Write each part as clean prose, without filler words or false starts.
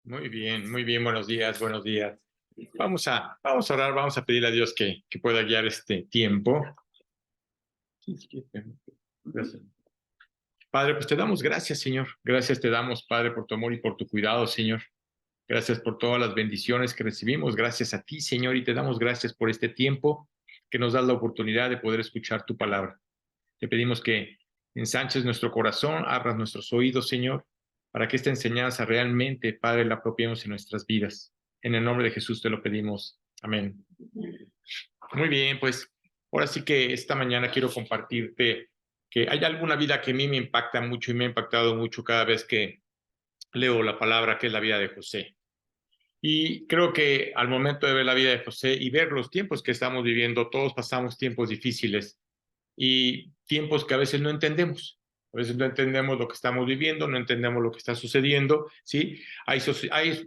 Muy bien, buenos días, buenos días. Vamos a orar, vamos a pedirle a Dios que pueda guiar este tiempo. Gracias. Padre, pues te damos gracias, Señor. Gracias te damos, Padre, por tu amor y por tu cuidado, Señor. Gracias por todas las bendiciones que recibimos. Gracias a ti, Señor, y te damos gracias por este tiempo que nos das la oportunidad de poder escuchar tu palabra. Te pedimos que ensanches nuestro corazón, abras nuestros oídos, Señor, para que esta enseñanza realmente, Padre, la apropiemos en nuestras vidas. En el nombre de Jesús te lo pedimos. Amén. Muy bien, pues ahora sí que esta mañana quiero compartirte que hay alguna vida que a mí me impacta mucho y me ha impactado mucho cada vez que leo la palabra, que es la vida de José. Y creo que al momento de ver la vida de José y ver los tiempos que estamos viviendo, todos pasamos tiempos difíciles y tiempos que a veces no entendemos. A veces no entendemos lo que estamos viviendo, no entendemos lo que está sucediendo, ¿sí? Hay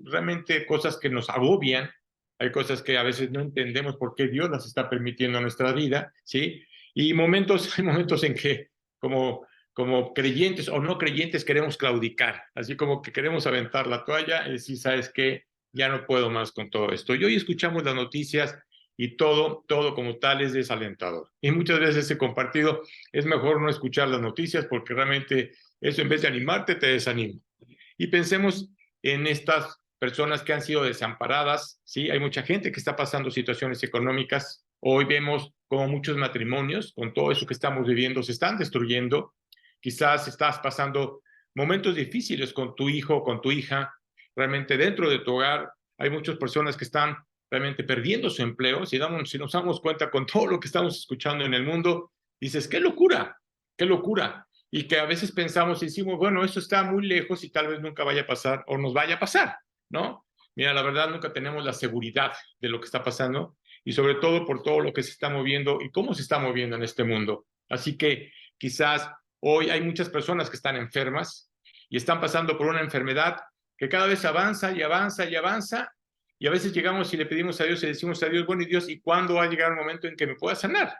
realmente cosas que nos agobian, hay cosas que a veces no entendemos por qué Dios las está permitiendo en nuestra vida, ¿sí? Y hay momentos en que como creyentes o no creyentes queremos claudicar, así como que queremos aventar la toalla y decir, ¿sabes qué? Ya no puedo más con todo esto. Y hoy escuchamos las noticias y todo como tal es desalentador. Y muchas veces ese compartido es mejor no escuchar las noticias porque realmente eso en vez de animarte te desanima. Y pensemos en estas personas que han sido desamparadas, ¿sí? Hay mucha gente que está pasando situaciones económicas. Hoy vemos como muchos matrimonios, con todo eso que estamos viviendo, se están destruyendo. Quizás estás pasando momentos difíciles con tu hijo o con tu hija. Realmente dentro de tu hogar hay muchas personas que están realmente perdiendo su empleo. Si nos damos cuenta con todo lo que estamos escuchando en el mundo, dices, qué locura, qué locura. Y que a veces pensamos y decimos, bueno, esto está muy lejos y tal vez nunca vaya a pasar o nos vaya a pasar, ¿no? Mira, la verdad nunca tenemos la seguridad de lo que está pasando y sobre todo por todo lo que se está moviendo y cómo se está moviendo en este mundo. Así que quizás hoy hay muchas personas que están enfermas y están pasando por una enfermedad que cada vez avanza y avanza y avanza y a veces llegamos y le pedimos a Dios y decimos a Dios, bueno, y Dios, ¿y cuándo va a llegar el momento en que me pueda sanar?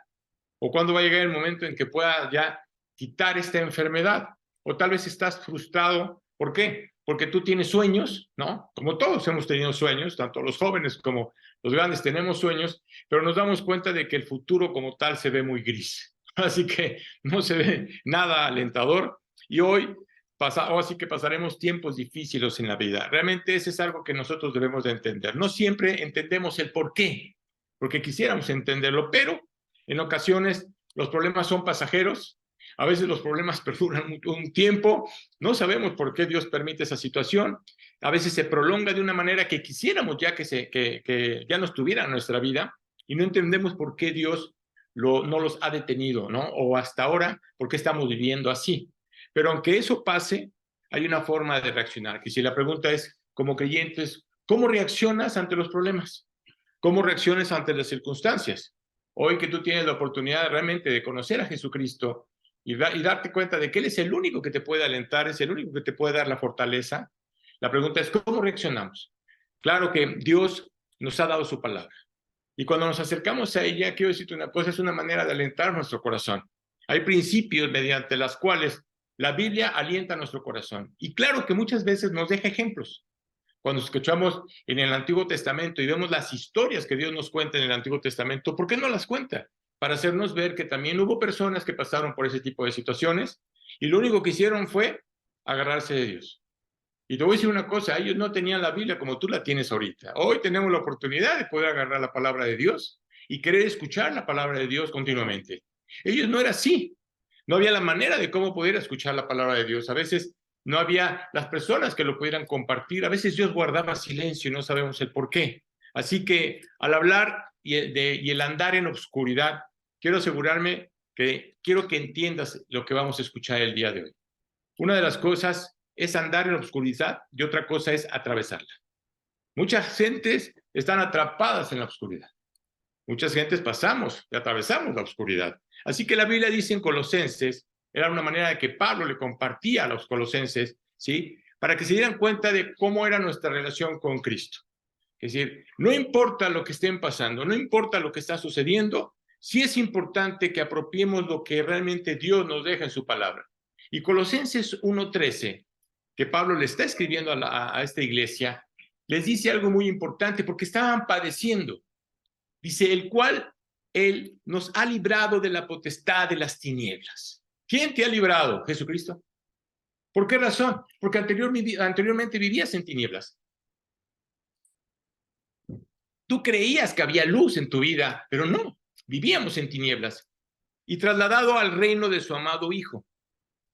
¿O cuándo va a llegar el momento en que pueda ya quitar esta enfermedad? O tal vez estás frustrado. ¿Por qué? Porque tú tienes sueños, ¿no? Como todos hemos tenido sueños, tanto los jóvenes como los grandes tenemos sueños, pero nos damos cuenta de que el futuro como tal se ve muy gris. Así que no se ve nada alentador. Y hoy así que pasaremos tiempos difíciles en la vida. Realmente eso es algo que nosotros debemos de entender. No siempre entendemos el por qué, porque quisiéramos entenderlo, pero en ocasiones los problemas son pasajeros, a veces los problemas perduran un tiempo, no sabemos por qué Dios permite esa situación, a veces se prolonga de una manera que quisiéramos ya que ya no estuviera en nuestra vida y no entendemos por qué Dios no los ha detenido, ¿no? O hasta ahora, por qué estamos viviendo así. Pero aunque eso pase, hay una forma de reaccionar, que si la pregunta es, como creyentes, ¿cómo reaccionas ante los problemas? ¿Cómo reaccionas ante las circunstancias? Hoy que tú tienes la oportunidad realmente de conocer a Jesucristo y darte cuenta de que Él es el único que te puede alentar, es el único que te puede dar la fortaleza, la pregunta es, ¿cómo reaccionamos? Claro que Dios nos ha dado su palabra. Y cuando nos acercamos a ella, quiero decirte una cosa, es una manera de alentar nuestro corazón. Hay principios mediante las cuales la Biblia alienta nuestro corazón. Y claro que muchas veces nos deja ejemplos. Cuando escuchamos en el Antiguo Testamento y vemos las historias que Dios nos cuenta en el Antiguo Testamento, ¿por qué no las cuenta? Para hacernos ver que también hubo personas que pasaron por ese tipo de situaciones y lo único que hicieron fue agarrarse de Dios. Y te voy a decir una cosa, ellos no tenían la Biblia como tú la tienes ahorita. Hoy tenemos la oportunidad de poder agarrar la palabra de Dios y querer escuchar la palabra de Dios continuamente. Ellos no era así. No había la manera de cómo poder escuchar la palabra de Dios. A veces no había las personas que lo pudieran compartir. A veces Dios guardaba silencio y no sabemos el por qué. Así que al hablar y el andar en obscuridad, quiero asegurarme quiero que entiendas lo que vamos a escuchar el día de hoy. Una de las cosas es andar en obscuridad y otra cosa es atravesarla. Muchas gentes están atrapadas en la oscuridad. Muchas gentes pasamos y atravesamos la oscuridad. Así que la Biblia dice en Colosenses, era una manera de que Pablo le compartía a los colosenses, ¿sí? Para que se dieran cuenta de cómo era nuestra relación con Cristo. Es decir, no importa lo que estén pasando, no importa lo que está sucediendo, sí es importante que apropiemos lo que realmente Dios nos deja en su palabra. Y Colosenses 1:13, que Pablo le está escribiendo a esta iglesia, les dice algo muy importante porque estaban padeciendo. Dice, el cual Él nos ha librado de la potestad de las tinieblas. ¿Quién te ha librado? Jesucristo. ¿Por qué razón? Porque anteriormente vivías en tinieblas. Tú creías que había luz en tu vida, pero no, vivíamos en tinieblas. Y trasladado al reino de su amado Hijo.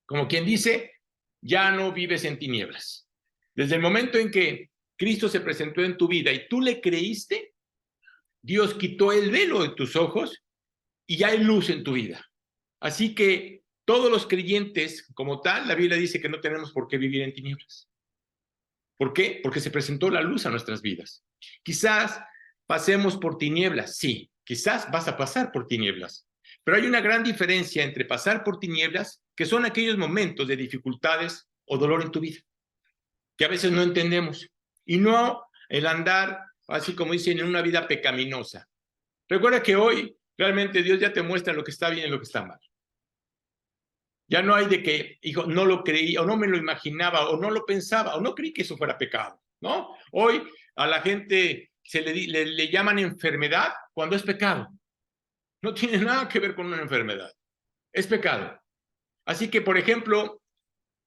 Como quien dice, ya no vives en tinieblas. Desde el momento en que Cristo se presentó en tu vida y tú le creíste, Dios quitó el velo de tus ojos y ya hay luz en tu vida. Así que todos los creyentes, como tal, la Biblia dice que no tenemos por qué vivir en tinieblas. ¿Por qué? Porque se presentó la luz a nuestras vidas. Quizás pasemos por tinieblas, sí, quizás vas a pasar por tinieblas, pero hay una gran diferencia entre pasar por tinieblas, que son aquellos momentos de dificultades o dolor en tu vida, que a veces no entendemos, y no el andar, así como dicen, en una vida pecaminosa. Recuerda que hoy realmente Dios ya te muestra lo que está bien y lo que está mal. Ya no hay de que, hijo, no lo creí, o no me lo imaginaba, o no lo pensaba, o no creí que eso fuera pecado, ¿no? Hoy a la gente se le llaman enfermedad cuando es pecado. No tiene nada que ver con una enfermedad. Es pecado. Así que, por ejemplo,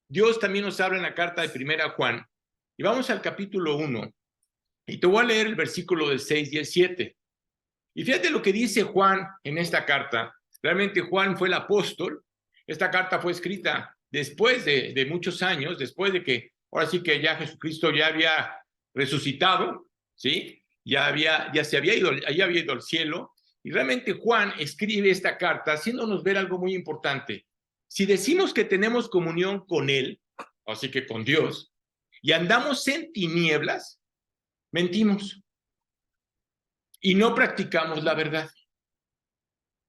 Dios también nos habla en la carta de 1 Juan, y vamos al capítulo 1, y te voy a leer el versículo del 6 y el 7. Y fíjate lo que dice Juan en esta carta. Realmente Juan fue el apóstol. Esta carta fue escrita después de muchos años, después de que, ahora sí que ya Jesucristo ya había resucitado, ¿sí? Ya había ido al cielo. Y realmente Juan escribe esta carta haciéndonos ver algo muy importante. Si decimos que tenemos comunión con Él, así que con Dios, y andamos en tinieblas, mentimos y no practicamos la verdad.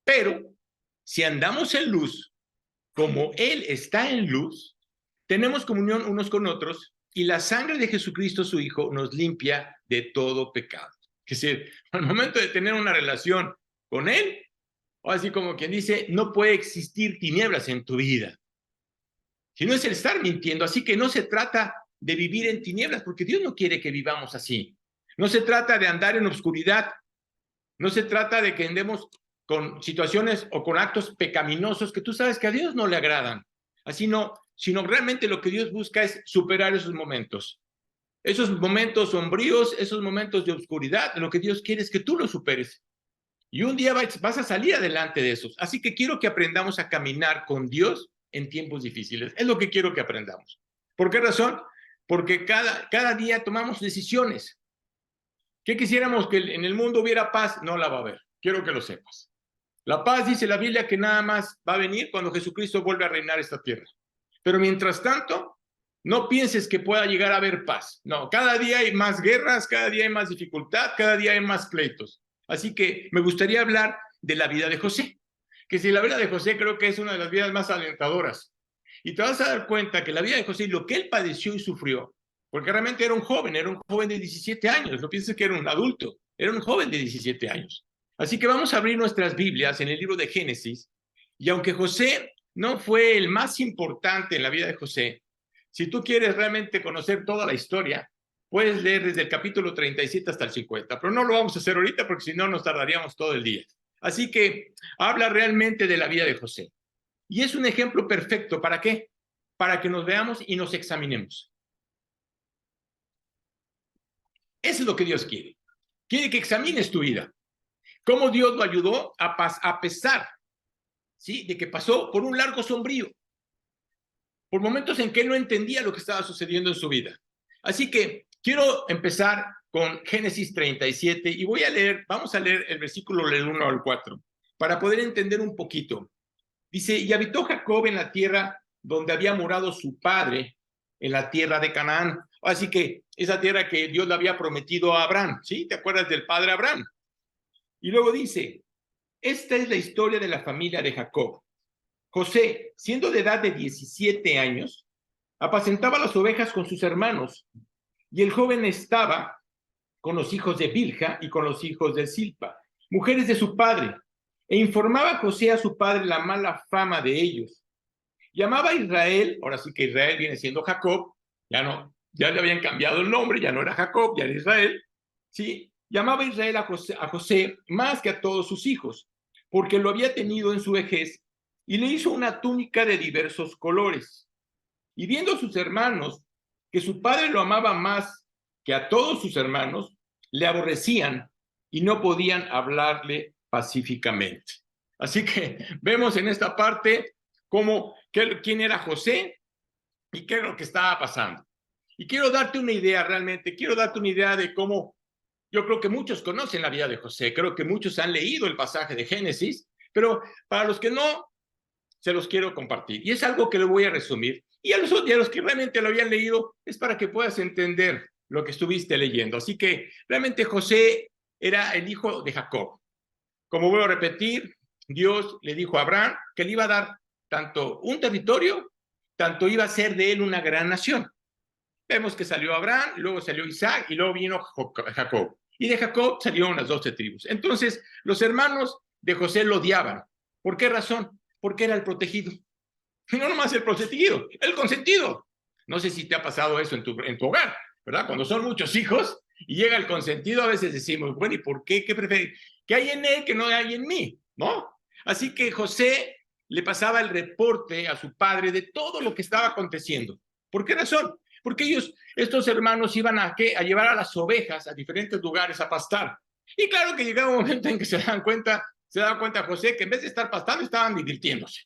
Pero si andamos en luz, como Él está en luz, tenemos comunión unos con otros y la sangre de Jesucristo, su Hijo, nos limpia de todo pecado. Es decir, al momento de tener una relación con Él, o así como quien dice, no puede existir tinieblas en tu vida. Si no es el estar mintiendo, así que no se trata de vivir en tinieblas, porque Dios no quiere que vivamos así. No se trata de andar en oscuridad. No se trata de que andemos con situaciones o con actos pecaminosos que tú sabes que a Dios no le agradan. Así no, sino realmente lo que Dios busca es superar esos momentos sombríos, esos momentos de oscuridad. Lo que Dios quiere es que tú los superes. Y un día vas a salir adelante de esos. Así que quiero que aprendamos a caminar con Dios en tiempos difíciles. Es lo que quiero que aprendamos. ¿Por qué razón? Porque cada día tomamos decisiones. ¿Qué quisiéramos que en el mundo hubiera paz? No la va a haber. Quiero que lo sepas. La paz, dice la Biblia, que nada más va a venir cuando Jesucristo vuelve a reinar esta tierra. Pero mientras tanto, no pienses que pueda llegar a haber paz. No, cada día hay más guerras, cada día hay más dificultad, cada día hay más pleitos. Así que me gustaría hablar de la vida de José. Que si la vida de José creo que es una de las vidas más alentadoras. Y te vas a dar cuenta que la vida de José, lo que él padeció y sufrió, porque realmente era un joven de 17 años, no pienses que era un adulto, era un joven de 17 años. Así que vamos a abrir nuestras Biblias en el libro de Génesis, y aunque José no fue el más importante en la vida de José, si tú quieres realmente conocer toda la historia, puedes leer desde el capítulo 37 hasta el 50, pero no lo vamos a hacer ahorita porque si no nos tardaríamos todo el día. Así que habla realmente de la vida de José. Y es un ejemplo perfecto, ¿para qué? Para que nos veamos y nos examinemos. Eso es lo que Dios quiere. Quiere que examines tu vida. Cómo Dios lo ayudó a pesar, ¿sí?, de que pasó por un largo sombrío, por momentos en que él no entendía lo que estaba sucediendo en su vida. Así que quiero empezar con Génesis 37 y vamos a leer el versículo del 1 al 4, para poder entender un poquito. Dice, y habitó Jacob en la tierra donde había morado su padre, en la tierra de Canaán. Así que esa tierra que Dios le había prometido a Abraham, ¿sí? ¿Te acuerdas del padre Abraham? Y luego dice, esta es la historia de la familia de Jacob. José, siendo de edad de 17 años, apacentaba las ovejas con sus hermanos, y el joven estaba con los hijos de Bilha y con los hijos de Silpa, mujeres de su padre, e informaba a José a su padre la mala fama de ellos. Llamaba a Israel, ahora sí que Israel viene siendo Jacob, ya no, ya le habían cambiado el nombre, ya no era Jacob, ya era Israel, ¿sí? Llamaba Israel a José más que a todos sus hijos, porque lo había tenido en su vejez, y le hizo una túnica de diversos colores. Y viendo a sus hermanos que su padre lo amaba más que a todos sus hermanos, le aborrecían y no podían hablarle pacíficamente. Así que vemos en esta parte quién era José y qué es lo que estaba pasando. Y quiero darte una idea realmente, quiero darte una idea de cómo yo creo que muchos conocen la vida de José, creo que muchos han leído el pasaje de Génesis, pero para los que no, se los quiero compartir. Y es algo que le voy a resumir. Y a los que realmente lo habían leído, es para que puedas entender lo que estuviste leyendo. Así que realmente José era el hijo de Jacob. Como vuelvo a repetir, Dios le dijo a Abraham que le iba a dar tanto un territorio, tanto iba a ser de él una gran nación. Vemos que salió Abraham, luego salió Isaac y luego vino Jacob. Y de Jacob salieron las 12 tribus. Entonces, los hermanos de José lo odiaban. ¿Por qué razón? Porque era el protegido. Y no nomás el protegido, el consentido. No sé si te ha pasado eso en tu hogar, ¿verdad? Cuando son muchos hijos y llega el consentido, a veces decimos, bueno, ¿y por qué? ¿Qué prefiere? ¿Qué hay en él que no hay en mí? ¿No? Así que José le pasaba el reporte a su padre de todo lo que estaba aconteciendo. ¿Por qué razón? Porque estos hermanos, iban a llevar a las ovejas a diferentes lugares a pastar. Y claro que llegaba un momento en que se daba cuenta José que en vez de estar pastando, estaban divirtiéndose.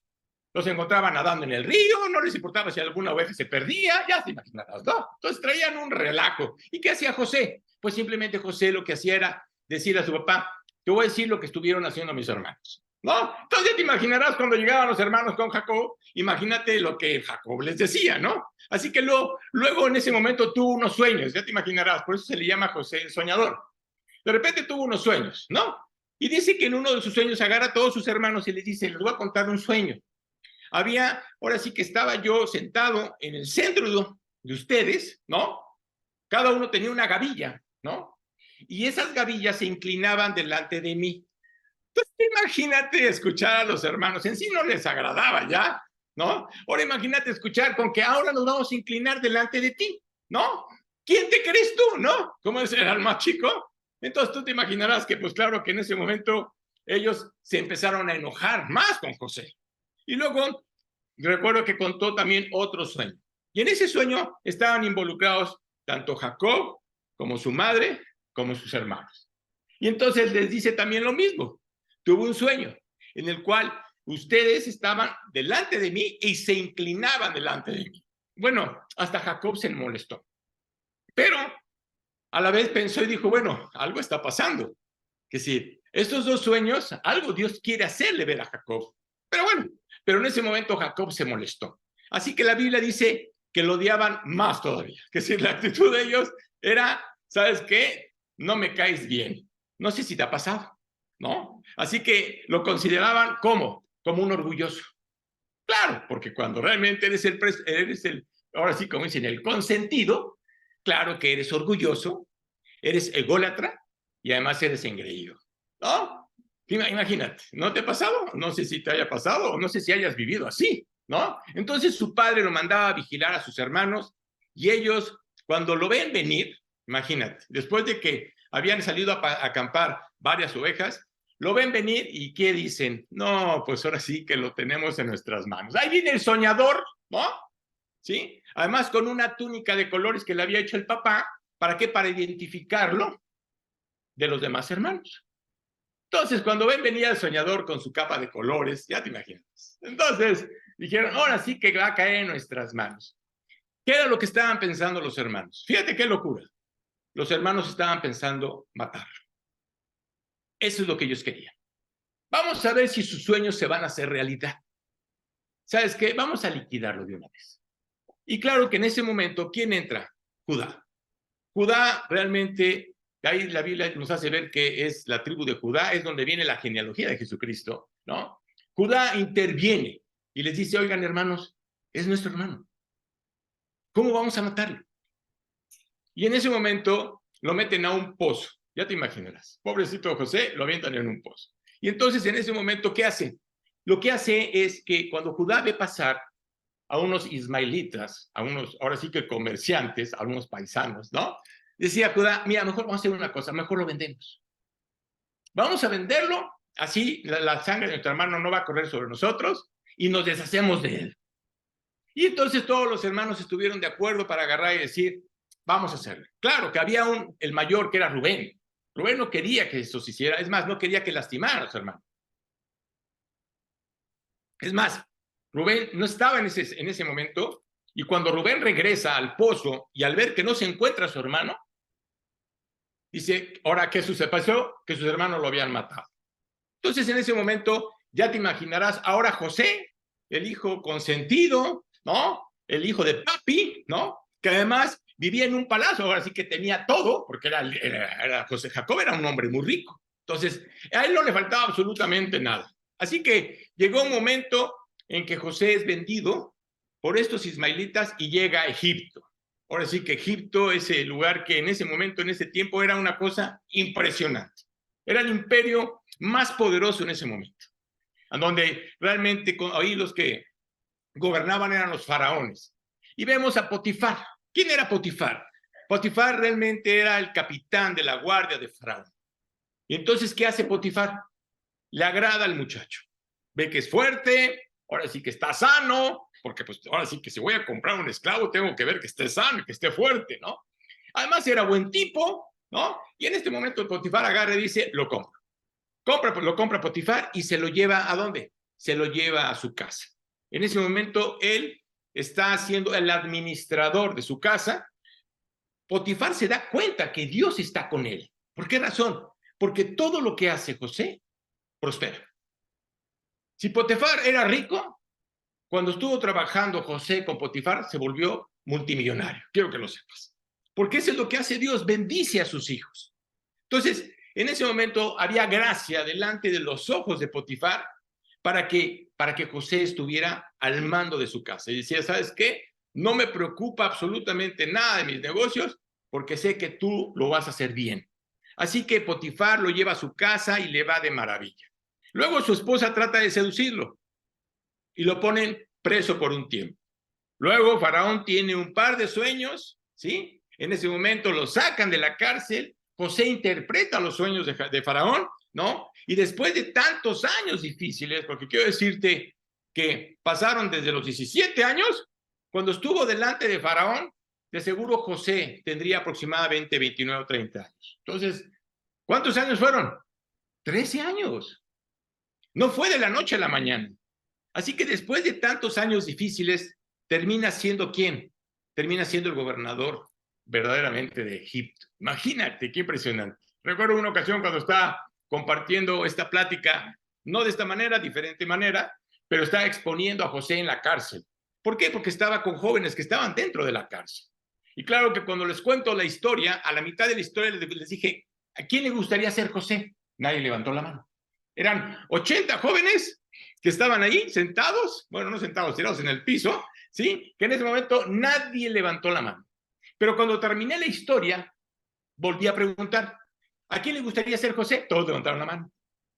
Los encontraban nadando en el río, no les importaba si alguna oveja se perdía, ya te imaginarás, ¿no? Entonces traían un relajo. ¿Y qué hacía José? Pues simplemente José lo que hacía era decir a su papá, te voy a decir lo que estuvieron haciendo mis hermanos, ¿no? Entonces ya te imaginarás cuando llegaban los hermanos con Jacob, imagínate lo que Jacob les decía, ¿no? Así que luego en ese momento tuvo unos sueños, ya te imaginarás, por eso se le llama José el soñador. De repente tuvo unos sueños, ¿no? Y dice que en uno de sus sueños agarra a todos sus hermanos y les dice, les voy a contar un sueño. Ahora sí que estaba yo sentado en el centro de ustedes, ¿no? Cada uno tenía una gavilla, ¿no? Y esas gavillas se inclinaban delante de mí. Entonces, imagínate escuchar a los hermanos, en sí no les agradaba ya, ¿no? Ahora imagínate escuchar con que ahora nos vamos a inclinar delante de ti, ¿no? ¿Quién te crees tú, no? ¿Cómo es el más chico? Entonces tú te imaginarás que, pues claro, que en ese momento ellos se empezaron a enojar más con José. Y luego recuerdo que contó también otro sueño. Y en ese sueño estaban involucrados tanto Jacob como su madre, como sus hermanos. Y entonces les dice también lo mismo. Tuve un sueño en el cual ustedes estaban delante de mí y se inclinaban delante de mí. Bueno, hasta Jacob se molestó. Pero a la vez pensó y dijo, bueno, algo está pasando. Que si estos dos sueños, algo Dios quiere hacerle ver a Jacob. Pero bueno, pero en ese momento Jacob se molestó. Así que la Biblia dice que lo odiaban más todavía. Que si la actitud de ellos era, ¿sabes qué? No me caes bien. No sé si te ha pasado, ¿no? Así que lo consideraban como un orgulloso. Claro, porque cuando realmente eres ahora sí como dicen, el consentido, claro que eres orgulloso, eres ególatra y además eres engreído, ¿no? Imagínate, ¿no te ha pasado? No sé si te haya pasado o no sé si hayas vivido así, ¿no? Entonces su padre lo mandaba a vigilar a sus hermanos y ellos, cuando lo ven venir, imagínate, después de que habían salido a acampar varias ovejas, lo ven venir y ¿qué dicen? No, pues ahora sí que lo tenemos en nuestras manos. Ahí viene el soñador, ¿no? ¿Sí? Además con una túnica de colores que le había hecho el papá, ¿para qué? Para identificarlo de los demás hermanos. Entonces, cuando ven venir el soñador con su capa de colores, ya te imaginas. Entonces, dijeron, ahora sí que va a caer en nuestras manos. ¿Qué era lo que estaban pensando los hermanos? Fíjate qué locura. Los hermanos estaban pensando matarlo. Eso es lo que ellos querían. Vamos a ver si sus sueños se van a hacer realidad. ¿Sabes qué? Vamos a liquidarlo de una vez. Y claro que en ese momento, ¿quién entra? Judá. Judá realmente, ahí la Biblia nos hace ver que es la tribu de Judá, es donde viene la genealogía de Jesucristo, ¿no? Judá interviene y les dice, oigan hermanos, es nuestro hermano. ¿Cómo vamos a matarlo? Y en ese momento lo meten a un pozo, ya te imaginarás. Pobrecito José, lo avientan en un pozo. Y entonces en ese momento, ¿qué hace? Lo que hace es que cuando Judá ve pasar a unos ismaelitas, a unos, ahora sí que comerciantes, a unos paisanos, ¿no? Decía Judá, mira, mejor vamos a hacer una cosa, mejor lo vendemos. Vamos a venderlo, así la sangre de nuestro hermano no va a correr sobre nosotros y nos deshacemos de él. Y entonces todos los hermanos estuvieron de acuerdo para agarrar y decir, vamos a hacerlo. Claro que había el mayor que era Rubén. Rubén no quería que esto se hiciera, es más, no quería que lastimaran a los hermanos. Es más, Rubén no estaba en ese momento, y cuando Rubén regresa al pozo y al ver que no se encuentra a su hermano, dice, ahora, ¿qué pasó? Que sus hermanos lo habían matado. Entonces, en ese momento, ya te imaginarás, ahora José, el hijo consentido, ¿no? El hijo de papi, ¿no? Que además vivía en un palacio, ahora sí que tenía todo, porque José Jacob era un hombre muy rico. Entonces, a él no le faltaba absolutamente nada. Así que llegó un momento en que José es vendido por estos ismaelitas y llega a Egipto. Ahora sí que Egipto es el lugar que en ese momento, en ese tiempo, era una cosa impresionante. Era el imperio más poderoso en ese momento, en donde realmente ahí los que gobernaban eran los faraones. Y vemos a Potifar. ¿Quién era Potifar? Potifar realmente era el capitán de la guardia de Faraón. Y entonces, ¿qué hace Potifar? Le agrada al muchacho. Ve que es fuerte, ahora sí que está sano, porque pues ahora sí que si voy a comprar un esclavo tengo que ver que esté sano y que esté fuerte, ¿no? Además era buen tipo, ¿no? Y en este momento Potifar agarra y dice, lo compro. Lo compra Potifar y se lo lleva ¿a dónde? Se lo lleva a su casa. En ese momento él está siendo el administrador de su casa. Potifar se da cuenta que Dios está con él. ¿Por qué razón? Porque todo lo que hace José prospera. Si Potifar era rico, cuando estuvo trabajando José con Potifar, se volvió multimillonario. Quiero que lo sepas. Porque eso es lo que hace Dios, bendice a sus hijos. Entonces, en ese momento había gracia delante de los ojos de Potifar para que José estuviera al mando de su casa. Y decía, ¿sabes qué? No me preocupa absolutamente nada de mis negocios porque sé que tú lo vas a hacer bien. Así que Potifar lo lleva a su casa y le va de maravilla. Luego su esposa trata de seducirlo y lo ponen preso por un tiempo. Luego Faraón tiene un par de sueños, ¿sí? En ese momento lo sacan de la cárcel. José interpreta los sueños de Faraón, ¿no? Y después de tantos años difíciles, porque quiero decirte que pasaron desde los 17 años, cuando estuvo delante de Faraón, de seguro José tendría aproximadamente 29 o 30 años. Entonces, ¿cuántos años fueron? 13 años. No fue de la noche a la mañana. Así que después de tantos años difíciles, termina siendo ¿quién? Termina siendo el gobernador verdaderamente de Egipto. Imagínate, qué impresionante. Recuerdo una ocasión cuando estaba compartiendo esta plática, no de esta manera, diferente manera, pero estaba exponiendo a José en la cárcel. ¿Por qué? Porque estaba con jóvenes que estaban dentro de la cárcel. Y claro que cuando les cuento la historia, a la mitad de la historia les dije, ¿a quién le gustaría ser José? Nadie levantó la mano. Eran 80 jóvenes que estaban ahí sentados, bueno, no sentados, tirados en el piso, ¿sí? Que en ese momento nadie levantó la mano. Pero cuando terminé la historia, volví a preguntar, ¿a quién le gustaría ser José? Todos levantaron la mano.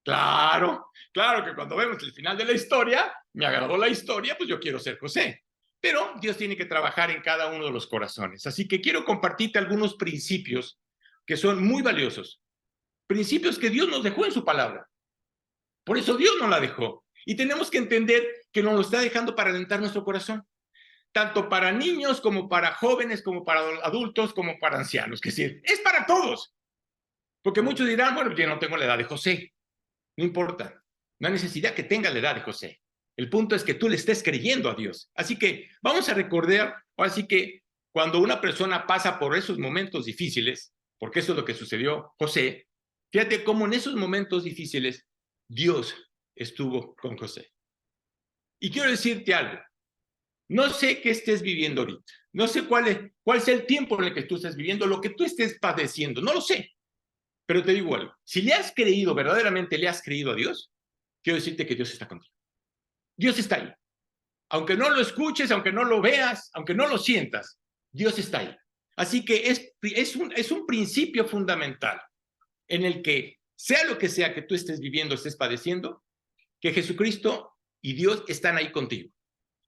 Claro, claro que cuando vemos el final de la historia, me agradó la historia, pues yo quiero ser José. Pero Dios tiene que trabajar en cada uno de los corazones. Así que quiero compartirte algunos principios que son muy valiosos. Principios que Dios nos dejó en su palabra. Por eso Dios nos la dejó. Y tenemos que entender que nos lo está dejando para alentar nuestro corazón. Tanto para niños, como para jóvenes, como para adultos, como para ancianos. Es decir, es para todos. Porque muchos dirán, bueno, yo no tengo la edad de José. No importa. No hay necesidad que tenga la edad de José. El punto es que tú le estés creyendo a Dios. Así que vamos a recordar, así que cuando una persona pasa por esos momentos difíciles, porque eso es lo que sucedió José, fíjate cómo en esos momentos difíciles Dios estuvo con José. Y quiero decirte algo. No sé qué estés viviendo ahorita. No sé cuál es el tiempo en el que tú estás viviendo, lo que tú estés padeciendo. No lo sé. Pero te digo algo. Si le has creído, verdaderamente le has creído a Dios, quiero decirte que Dios está contigo. Dios está ahí. Aunque no lo escuches, aunque no lo veas, aunque no lo sientas, Dios está ahí. Así que es un principio fundamental en el que, sea lo que sea que tú estés viviendo, estés padeciendo, que Jesucristo y Dios están ahí contigo.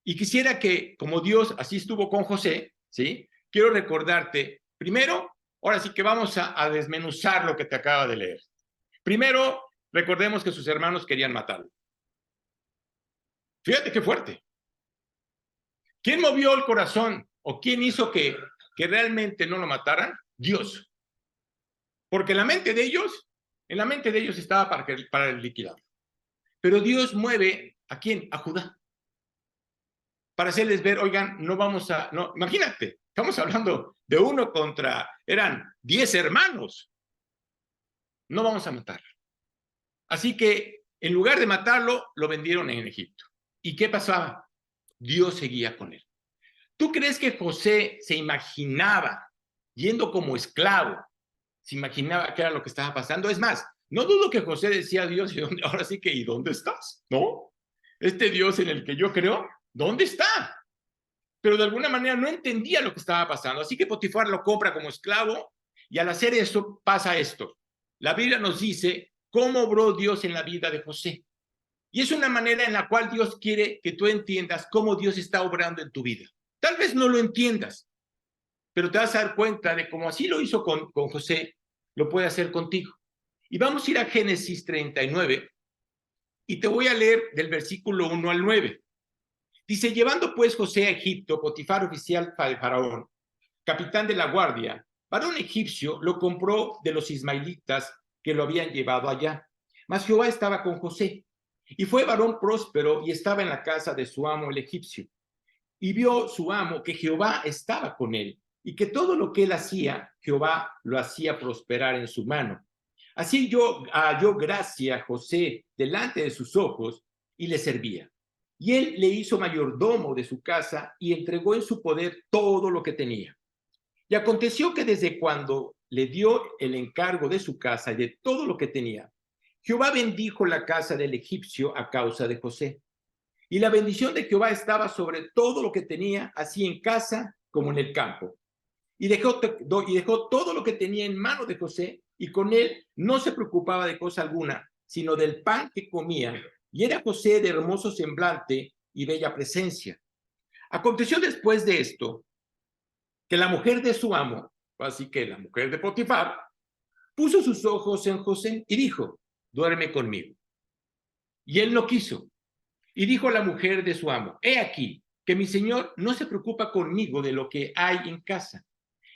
Y quisiera que, como Dios así estuvo con José, ¿sí? Quiero recordarte, primero, ahora sí que vamos a desmenuzar lo que te acaba de leer. Primero, recordemos que sus hermanos querían matarlo. Fíjate qué fuerte. ¿Quién movió el corazón o quién hizo que realmente no lo mataran? Dios. Porque en la mente de ellos estaba para el liquidado. Pero Dios mueve, ¿a quién? A Judá. Para hacerles ver, oigan, no vamos a, no, imagínate, estamos hablando de uno contra, eran 10 hermanos, no vamos a matarlo. Así que en lugar de matarlo, lo vendieron en Egipto. ¿Y qué pasaba? Dios seguía con él. ¿Tú crees que José se imaginaba yendo como esclavo? ¿Se imaginaba qué era lo que estaba pasando? Es más, no dudo que José decía a Dios, ahora sí que, ¿y dónde estás? ¿No? Este Dios en el que yo creo, ¿dónde está? Pero de alguna manera no entendía lo que estaba pasando. Así que Potifar lo compra como esclavo y al hacer eso pasa esto. La Biblia nos dice cómo obró Dios en la vida de José. Y es una manera en la cual Dios quiere que tú entiendas cómo Dios está obrando en tu vida. Tal vez no lo entiendas, pero te vas a dar cuenta de cómo así lo hizo con José, lo puede hacer contigo. Y vamos a ir a Génesis 39 y te voy a leer del versículo 1 al 9. Dice, llevando pues José a Egipto, Potifar, oficial de Faraón, capitán de la guardia, varón egipcio, lo compró de los ismaelitas que lo habían llevado allá. Mas Jehová estaba con José, y fue varón próspero y estaba en la casa de su amo el egipcio. Y vio su amo que Jehová estaba con él, y que todo lo que él hacía, Jehová lo hacía prosperar en su mano. Así halló gracia a José delante de sus ojos y le servía. Y él le hizo mayordomo de su casa y entregó en su poder todo lo que tenía. Y aconteció que desde cuando le dio el encargo de su casa y de todo lo que tenía, Jehová bendijo la casa del egipcio a causa de José. Y la bendición de Jehová estaba sobre todo lo que tenía, así en casa como en el campo. Y dejó todo lo que tenía en mano de José, y con él no se preocupaba de cosa alguna, sino del pan que comía. Y era José de hermoso semblante y bella presencia. Aconteció después de esto, que la mujer de su amo, así que la mujer de Potifar, puso sus ojos en José y dijo, duerme conmigo. Y él no quiso. Y dijo la mujer de su amo, he aquí, que mi señor no se preocupa conmigo de lo que hay en casa.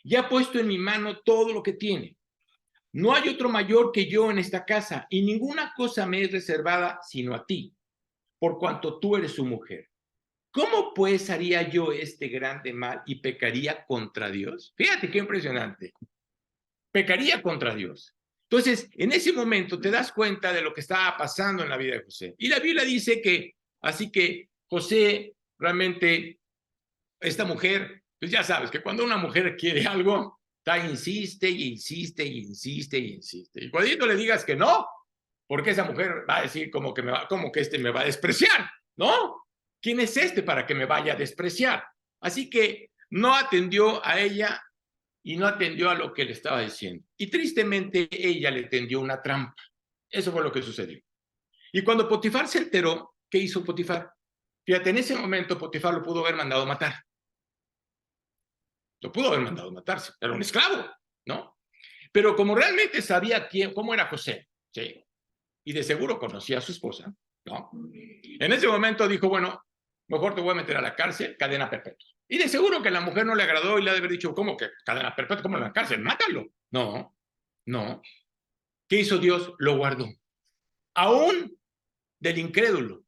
Ya ha puesto en mi mano todo lo que tiene. No hay otro mayor que yo en esta casa, y ninguna cosa me es reservada sino a ti, por cuanto tú eres su mujer. ¿Cómo pues haría yo este grande mal y pecaría contra Dios? Fíjate qué impresionante. Pecaría contra Dios. Entonces, en ese momento te das cuenta de lo que estaba pasando en la vida de José. Y la Biblia dice que, así que José realmente, esta mujer, pues ya sabes que cuando una mujer quiere algo, está insiste y insiste y insiste y insiste. Y cuando le digas que no, porque esa mujer va a decir como que este me va a despreciar, ¿no? ¿Quién es este para que me vaya a despreciar? Así que no atendió a ella y no atendió a lo que le estaba diciendo. Y tristemente ella le tendió una trampa. Eso fue lo que sucedió. Y cuando Potifar se enteró, ¿qué hizo Potifar? Fíjate, en ese momento Potifar lo pudo haber mandado a matar. Lo pudo haber mandado a matarse. Era un esclavo, ¿no? Pero como realmente sabía cómo era José, ¿sí? Y de seguro conocía a su esposa, ¿no? En ese momento dijo, bueno, mejor te voy a meter a la cárcel, cadena perpetua. Y de seguro que la mujer no le agradó y le ha de haber dicho, ¿cómo que cadena perpetua? ¿Cómo en la cárcel? Mátalo. No, no. ¿Qué hizo Dios? Lo guardó. Aún del incrédulo,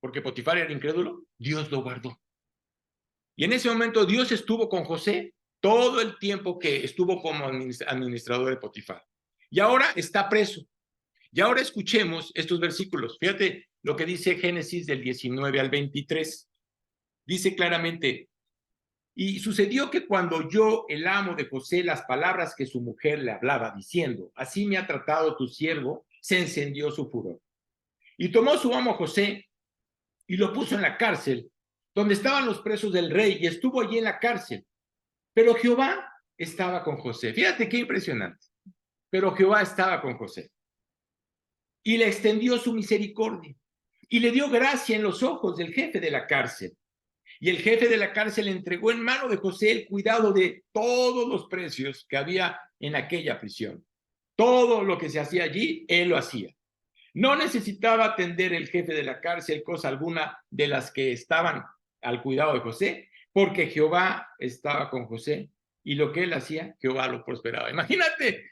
porque Potifar era incrédulo, Dios lo guardó. Y en ese momento Dios estuvo con José todo el tiempo que estuvo como administrador de Potifar. Y ahora está preso. Y ahora escuchemos estos versículos. Fíjate lo que dice Génesis del 19 al 23. Dice claramente, y sucedió que cuando oyó el amo de José las palabras que su mujer le hablaba, diciendo, así me ha tratado tu siervo, se encendió su furor. Y tomó su amo José y lo puso en la cárcel, donde estaban los presos del rey, y estuvo allí en la cárcel. Pero Jehová estaba con José. Fíjate qué impresionante. Pero Jehová estaba con José. Y le extendió su misericordia y le dio gracia en los ojos del jefe de la cárcel. Y el jefe de la cárcel entregó en mano de José el cuidado de todos los precios que había en aquella prisión. Todo lo que se hacía allí, él lo hacía. No necesitaba atender el jefe de la cárcel cosa alguna de las que estaban al cuidado de José, porque Jehová estaba con José y lo que él hacía, Jehová lo prosperaba. Imagínate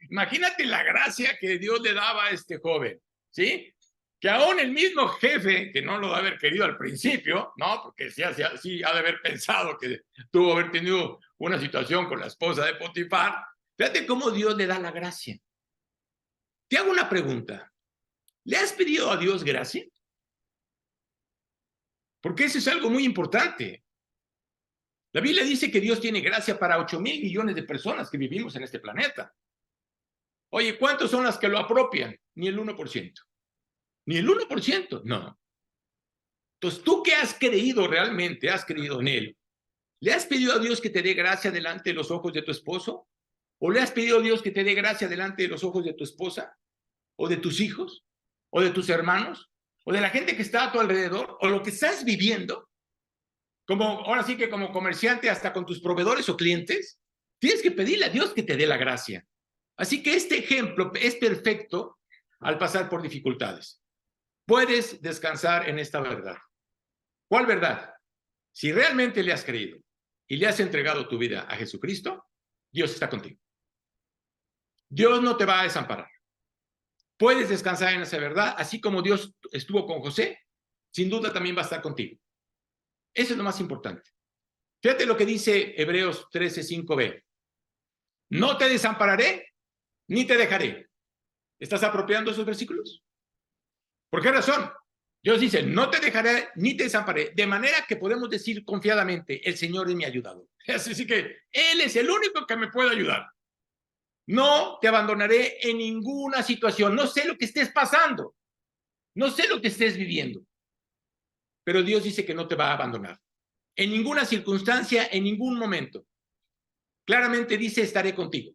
la gracia que Dios le daba a este joven, ¿sí? Que aún el mismo jefe, que no lo ha de haber querido al principio, ¿no? Porque sí ha de haber pensado que tuvo haber tenido una situación con la esposa de Potifar. Fíjate cómo Dios le da la gracia. Te hago una pregunta. ¿Le has pedido a Dios gracia? Porque eso es algo muy importante. La Biblia dice que Dios tiene gracia para 8,000 millones de personas que vivimos en este planeta. Oye, ¿cuántos son las que lo apropian? Ni el 1%. Ni el 1%, no. Entonces, ¿tú qué has creído realmente? ¿Has creído en Él? ¿Le has pedido a Dios que te dé gracia delante de los ojos de tu esposo? ¿O le has pedido a Dios que te dé gracia delante de los ojos de tu esposa? ¿O de tus hijos? ¿O de tus hermanos? ¿O de la gente que está a tu alrededor? ¿O lo que estás viviendo? Como, ahora sí que como comerciante, hasta con tus proveedores o clientes, tienes que pedirle a Dios que te dé la gracia. Así que este ejemplo es perfecto al pasar por dificultades. Puedes descansar en esta verdad. ¿Cuál verdad? Si realmente le has creído y le has entregado tu vida a Jesucristo, Dios está contigo. Dios no te va a desamparar. Puedes descansar en esa verdad, así como Dios estuvo con José, sin duda también va a estar contigo. Eso es lo más importante. Fíjate lo que dice Hebreos 13:5b. No te desampararé ni te dejaré. ¿Estás apropiando esos versículos? ¿Por qué razón? Dios dice, no te dejaré ni te desampararé, de manera que podemos decir confiadamente, el Señor es mi ayudador. Así que Él es el único que me puede ayudar. No te abandonaré en ninguna situación. No sé lo que estés pasando. No sé lo que estés viviendo. Pero Dios dice que no te va a abandonar. En ninguna circunstancia, en ningún momento. Claramente dice, estaré contigo.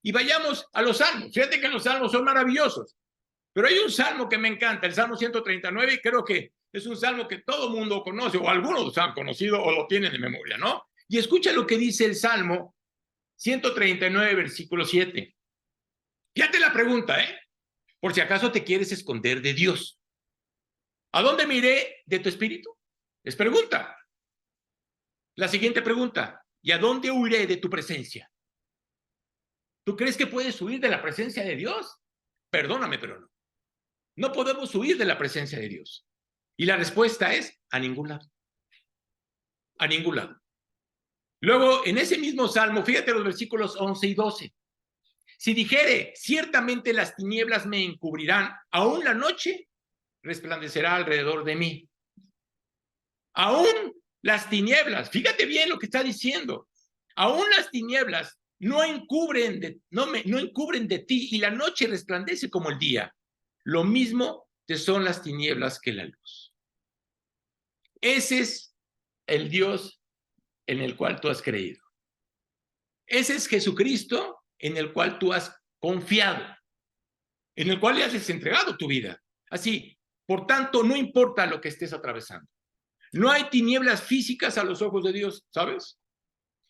Y vayamos a los salmos. Fíjate que los salmos son maravillosos. Pero hay un salmo que me encanta, el Salmo 139, y creo que es un salmo que todo mundo conoce, o algunos lo han conocido o lo tienen de memoria, ¿no? Y escucha lo que dice el Salmo 139, versículo 7. Fíjate la pregunta, ¿eh? Por si acaso te quieres esconder de Dios. ¿A dónde me iré de tu espíritu? Es pregunta. La siguiente pregunta, ¿y a dónde huiré de tu presencia? ¿Tú crees que puedes huir de la presencia de Dios? Perdóname, pero no. No podemos huir de la presencia de Dios. Y la respuesta es a ningún lado. A ningún lado. Luego, en ese mismo salmo, fíjate los versículos 11 y 12. Si dijere, ciertamente las tinieblas me encubrirán, aún la noche resplandecerá alrededor de mí. Aún las tinieblas, fíjate bien lo que está diciendo, aún las tinieblas no encubren de ti y la noche resplandece como el día. Lo mismo te son las tinieblas que la luz. Ese es el Dios en el cual tú has creído. Ese es Jesucristo en el cual tú has confiado, en el cual le has entregado tu vida. Así, por tanto, no importa lo que estés atravesando. No hay tinieblas físicas a los ojos de Dios, ¿sabes?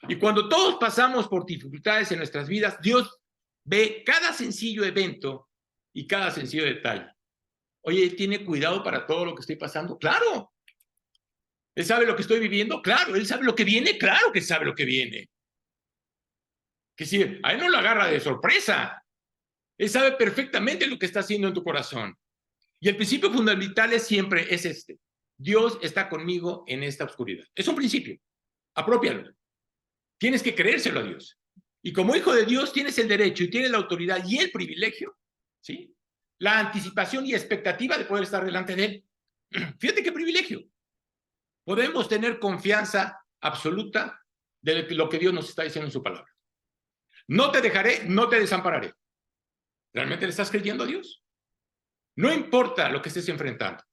Y cuando todos pasamos por dificultades en nuestras vidas, Dios ve cada sencillo evento y cada sencillo detalle. Oye, ¿tiene cuidado para todo lo que estoy pasando? ¡Claro! ¿Él sabe lo que estoy viviendo? ¡Claro! ¿Él sabe lo que viene? ¡Claro que sabe lo que viene! Que si a él no lo agarra de sorpresa. Él sabe perfectamente lo que está haciendo en tu corazón. Y el principio fundamental siempre es este. Dios está conmigo en esta oscuridad. Es un principio. Apropialo. Tienes que creérselo a Dios. Y como hijo de Dios tienes el derecho y tienes la autoridad y el privilegio, ¿sí? La anticipación y expectativa de poder estar delante de Él. Fíjate qué privilegio. Podemos tener confianza absoluta de lo que Dios nos está diciendo en su palabra. No te dejaré, no te desampararé. ¿Realmente le estás creyendo a Dios? No importa lo que estés enfrentando.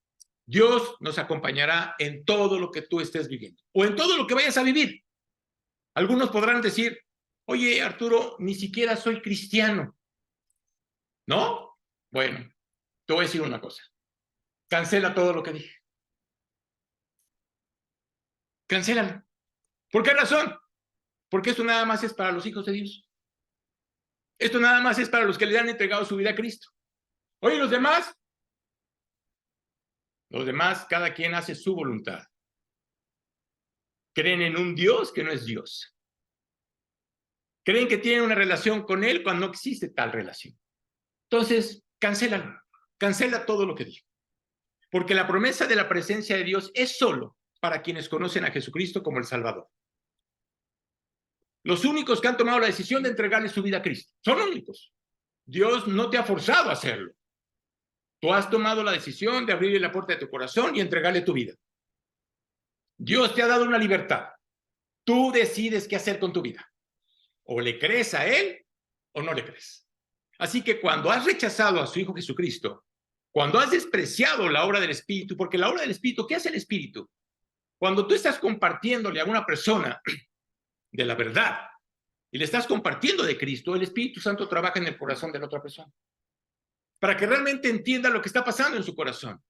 Dios nos acompañará en todo lo que tú estés viviendo o en todo lo que vayas a vivir. Algunos podrán decir, oye, Arturo, ni siquiera soy cristiano. ¿No? Bueno, te voy a decir una cosa. Cancela todo lo que dije. Cancélalo. ¿Por qué razón? Porque esto nada más es para los hijos de Dios. Esto nada más es para los que le han entregado su vida a Cristo. Oye, los demás, cada quien hace su voluntad. Creen en un Dios que no es Dios. Creen que tienen una relación con Él cuando no existe tal relación. Entonces, cancélalo. Cancela todo lo que dijo. Porque la promesa de la presencia de Dios es solo para quienes conocen a Jesucristo como el Salvador. Los únicos que han tomado la decisión de entregarle su vida a Cristo. Son únicos. Dios no te ha forzado a hacerlo. Tú has tomado la decisión de abrirle la puerta de tu corazón y entregarle tu vida. Dios te ha dado una libertad. Tú decides qué hacer con tu vida. O le crees a Él o no le crees. Así que cuando has rechazado a su Hijo Jesucristo, cuando has despreciado la obra del Espíritu, porque la obra del Espíritu, ¿qué hace el Espíritu? Cuando tú estás compartiéndole a una persona de la verdad y le estás compartiendo de Cristo, el Espíritu Santo trabaja en el corazón de la otra persona para que realmente entienda lo que está pasando en su corazón.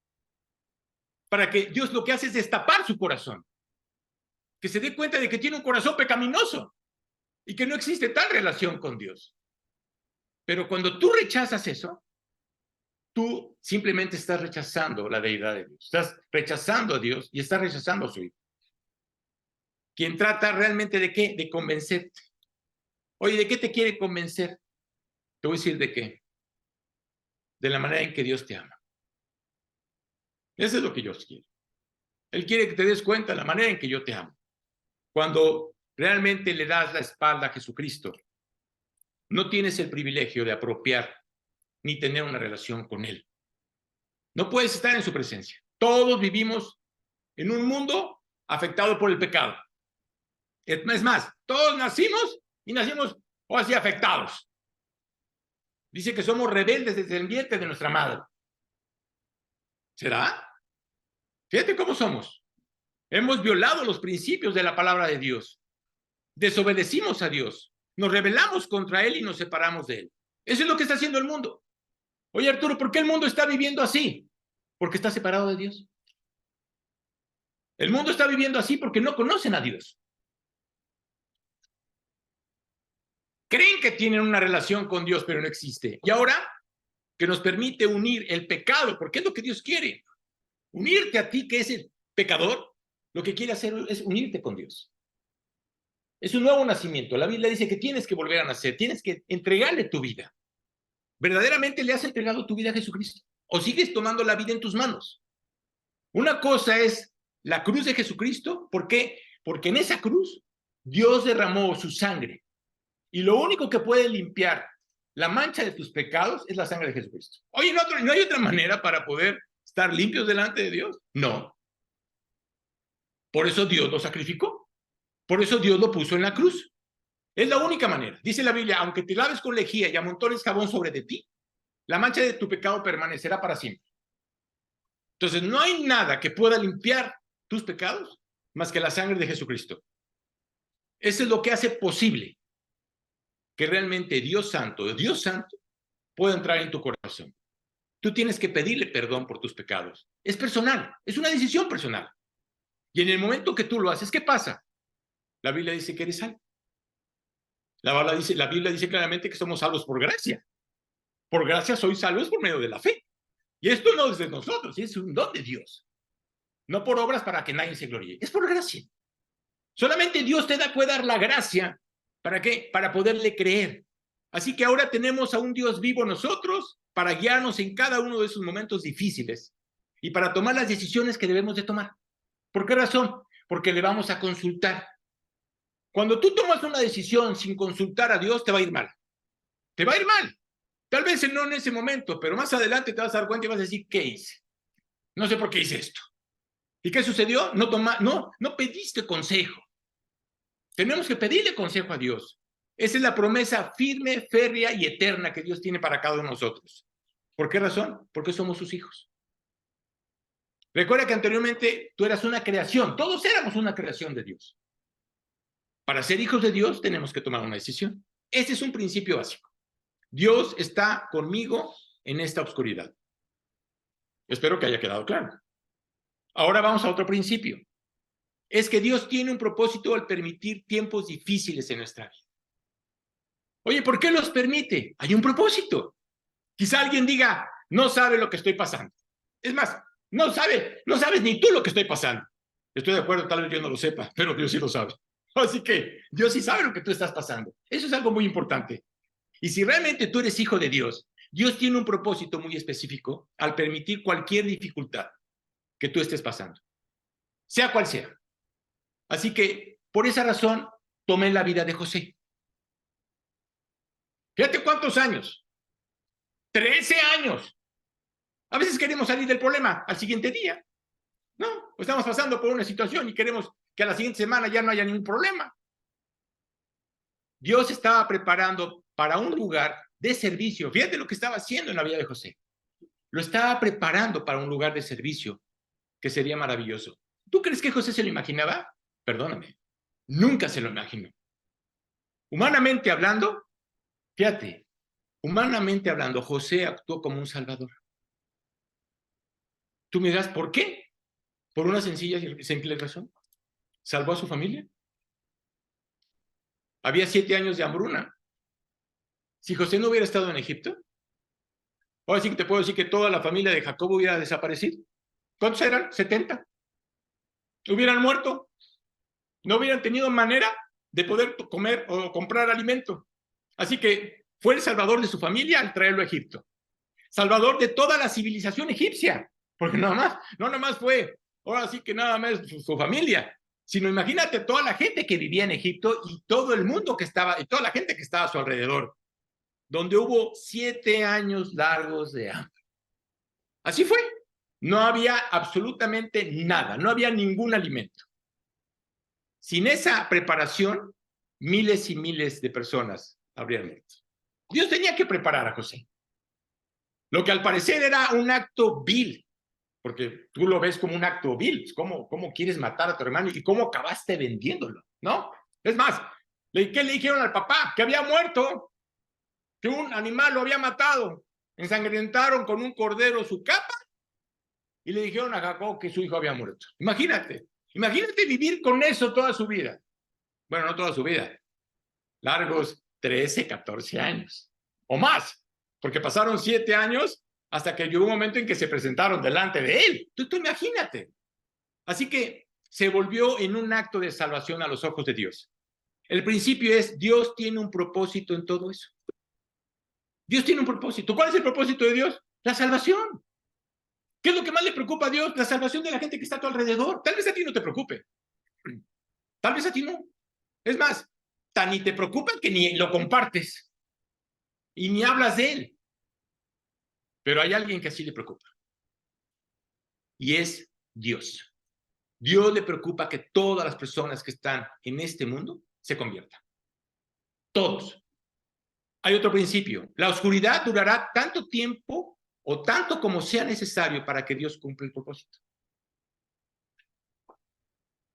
Para que Dios lo que hace es destapar su corazón. Que se dé cuenta de que tiene un corazón pecaminoso y que no existe tal relación con Dios. Pero cuando tú rechazas eso, tú simplemente estás rechazando la deidad de Dios. Estás rechazando a Dios y estás rechazando a su Hijo. Quien trata realmente de qué? De convencerte. Oye, ¿de qué te quiere convencer? Te voy a decir de qué. De la manera en que Dios te ama. Eso es lo que Dios quiere. Él quiere que te des cuenta de la manera en que yo te amo. Cuando realmente le das la espalda a Jesucristo, no tienes el privilegio de apropiar ni tener una relación con Él. No puedes estar en su presencia. Todos vivimos en un mundo afectado por el pecado. Es más, todos nacimos y nacimos o así afectados. Dice que somos rebeldes desde el vientre de nuestra madre. ¿Será? Fíjate cómo somos. Hemos violado los principios de la palabra de Dios. Desobedecimos a Dios. Nos rebelamos contra Él y nos separamos de Él. Eso es lo que está haciendo el mundo. Oye, Arturo, ¿por qué el mundo está viviendo así? Porque está separado de Dios. El mundo está viviendo así porque no conocen a Dios. Creen que tienen una relación con Dios, pero no existe. Y ahora que nos permite unir el pecado, porque es lo que Dios quiere. Unirte a ti, que es el pecador, lo que quiere hacer es unirte con Dios. Es un nuevo nacimiento. La Biblia dice que tienes que volver a nacer, tienes que entregarle tu vida. ¿Verdaderamente le has entregado tu vida a Jesucristo? ¿O sigues tomando la vida en tus manos? Una cosa es la cruz de Jesucristo. ¿Por qué? Porque en esa cruz Dios derramó su sangre. Y lo único que puede limpiar la mancha de tus pecados es la sangre de Jesucristo. Oye, ¿no hay otra manera para poder estar limpios delante de Dios? No. Por eso Dios lo sacrificó. Por eso Dios lo puso en la cruz. Es la única manera. Dice la Biblia, aunque te laves con lejía y amontones jabón sobre de ti, la mancha de tu pecado permanecerá para siempre. Entonces, no hay nada que pueda limpiar tus pecados más que la sangre de Jesucristo. Eso es lo que hace posible que realmente Dios Santo, pueda entrar en tu corazón. Tú tienes que pedirle perdón por tus pecados. Es personal, es una decisión personal. Y en el momento que tú lo haces, ¿qué pasa? La Biblia dice que eres salvo. La Biblia dice claramente que somos salvos por gracia. Por gracia sois salvos por medio de la fe. Y esto no es de nosotros, es un don de Dios. No por obras para que nadie se gloríe. Es por gracia. Solamente Dios puede dar la gracia. ¿Para qué? Para poderle creer. Así que ahora tenemos a un Dios vivo nosotros para guiarnos en cada uno de esos momentos difíciles y para tomar las decisiones que debemos de tomar. ¿Por qué razón? Porque le vamos a consultar. Cuando tú tomas una decisión sin consultar a Dios, te va a ir mal. Te va a ir mal. Tal vez no en ese momento, pero más adelante te vas a dar cuenta y vas a decir, ¿qué hice? No sé por qué hice esto. ¿Y qué sucedió? No pediste consejo. Tenemos que pedirle consejo a Dios. Esa es la promesa firme, férrea y eterna que Dios tiene para cada uno de nosotros. ¿Por qué razón? Porque somos sus hijos. Recuerda que anteriormente tú eras una creación. Todos éramos una creación de Dios. Para ser hijos de Dios tenemos que tomar una decisión. Ese es un principio básico. Dios está conmigo en esta oscuridad. Espero que haya quedado claro. Ahora vamos a otro principio. es que Dios tiene un propósito al permitir tiempos difíciles en nuestra vida. Oye, ¿por qué los permite? Hay un propósito. Quizá alguien diga, no sabe lo que estoy pasando. Es más, no sabes ni tú lo que estoy pasando. Estoy de acuerdo, tal vez yo no lo sepa, pero Dios sí lo sabe. Así que Dios sí sabe lo que tú estás pasando. Eso es algo muy importante. Y si realmente tú eres hijo de Dios, Dios tiene un propósito muy específico al permitir cualquier dificultad que tú estés pasando, sea cual sea. Así que, por esa razón, tomé la vida de José. Fíjate cuántos años. 13 años. A veces queremos salir del problema al siguiente día. No, estamos pasando por una situación y queremos que a la siguiente semana ya no haya ningún problema. Dios estaba preparando para un lugar de servicio. Fíjate lo que estaba haciendo en la vida de José. Lo estaba preparando para un lugar de servicio que sería maravilloso. ¿Tú crees que José se lo imaginaba? Perdóname, nunca se lo imaginó. Humanamente hablando, fíjate, humanamente hablando, José actuó como un salvador. Tú me dirás, ¿por qué? Por una sencilla y simple razón. Salvó a su familia. Había 7 años de hambruna. Si José no hubiera estado en Egipto, ahora sí que te puedo decir que toda la familia de Jacob hubiera desaparecido. ¿Cuántos eran? 70. Hubieran muerto. No hubieran tenido manera de poder comer o comprar alimento. Así que fue el salvador de su familia al traerlo a Egipto. Salvador de toda la civilización egipcia. Porque no nada más fue, ahora sí que nada más su familia, sino imagínate toda la gente que vivía en Egipto y todo el mundo que estaba, y toda la gente que estaba a su alrededor, donde hubo 7 años largos de hambre. Así fue. No había absolutamente nada, no había ningún alimento. Sin esa preparación, miles y miles de personas habrían muerto. Dios tenía que preparar a José. Lo que al parecer era un acto vil, porque tú lo ves como un acto vil. ¿Cómo quieres matar a tu hermano y cómo acabaste vendiéndolo? ¿No? Es más, ¿qué le dijeron al papá? Que había muerto, que un animal lo había matado. Ensangrentaron con un cordero su capa y le dijeron a Jacob que su hijo había muerto. Imagínate vivir con eso toda su vida. Bueno, no toda su vida, largos 13, 14 años o más, porque pasaron 7 años hasta que llegó un momento en que se presentaron delante de él. Tú imagínate. Así que se volvió en un acto de salvación a los ojos de Dios. El principio es, Dios tiene un propósito en todo eso. Dios tiene un propósito. ¿Cuál es el propósito de Dios? La salvación. ¿Qué es lo que más le preocupa a Dios? La salvación de la gente que está a tu alrededor. Tal vez a ti no te preocupe. Tal vez a ti no. Es más, tan ni te preocupa que ni lo compartes y ni hablas de él. Pero hay alguien que así le preocupa. Y es Dios. Dios le preocupa que todas las personas que están en este mundo se conviertan. Todos. Hay otro principio. La oscuridad durará tanto tiempo o tanto como sea necesario para que Dios cumpla el propósito.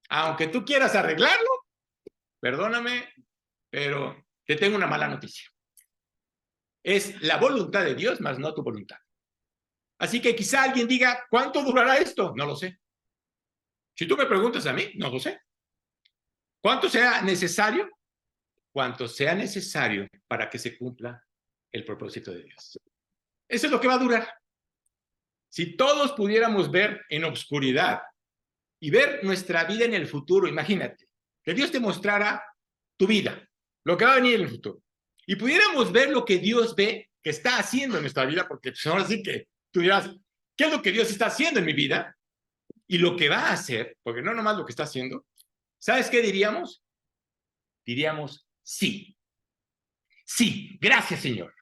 Aunque tú quieras arreglarlo, perdóname, pero te tengo una mala noticia. Es la voluntad de Dios, más no tu voluntad. Así que quizá alguien diga, ¿cuánto durará esto? No lo sé. Si tú me preguntas a mí, no lo sé. ¿Cuánto sea necesario? Cuanto sea necesario para que se cumpla el propósito de Dios. Eso es lo que va a durar. Si todos pudiéramos ver en obscuridad y ver nuestra vida en el futuro, imagínate, que Dios te mostrara tu vida, lo que va a venir en el futuro, y pudiéramos ver lo que Dios ve que está haciendo en nuestra vida, porque pues ahora sí que tú dirás, ¿qué es lo que Dios está haciendo en mi vida? Y lo que va a hacer, porque no nomás lo que está haciendo, ¿sabes qué diríamos? Diríamos, sí. Sí, gracias, Señor.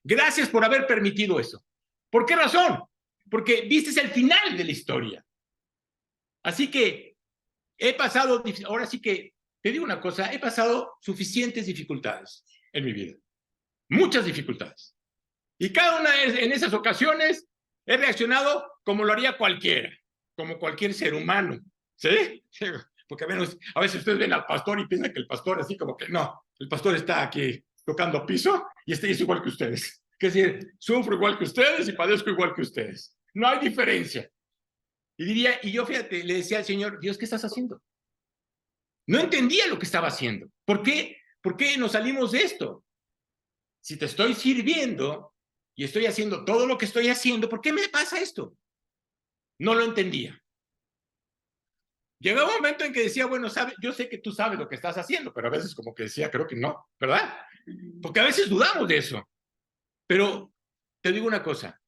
Gracias por haber permitido eso. ¿Por qué razón? Porque viste el final de la historia. Así que he pasado, ahora sí que te digo una cosa, he pasado suficientes dificultades en mi vida. Muchas dificultades. Y cada una en esas ocasiones he reaccionado como lo haría cualquiera, como cualquier ser humano. ¿Sí? Porque a veces ustedes ven al pastor y piensan que el pastor así como que no, el pastor está aquí tocando piso y es igual que ustedes. Es decir, sufro igual que ustedes y padezco igual que ustedes. No hay diferencia. Y yo fíjate, le decía al Señor, Dios, ¿qué estás haciendo? No entendía lo que estaba haciendo. ¿Por qué? ¿Por qué nos salimos de esto? Si te estoy sirviendo y estoy haciendo todo lo que estoy haciendo, ¿por qué me pasa esto? No lo entendía. Llegaba un momento en que decía, bueno, yo sé que tú sabes lo que estás haciendo, pero a veces como que decía, creo que no, ¿verdad? Porque a veces dudamos de eso. Pero te digo una cosa,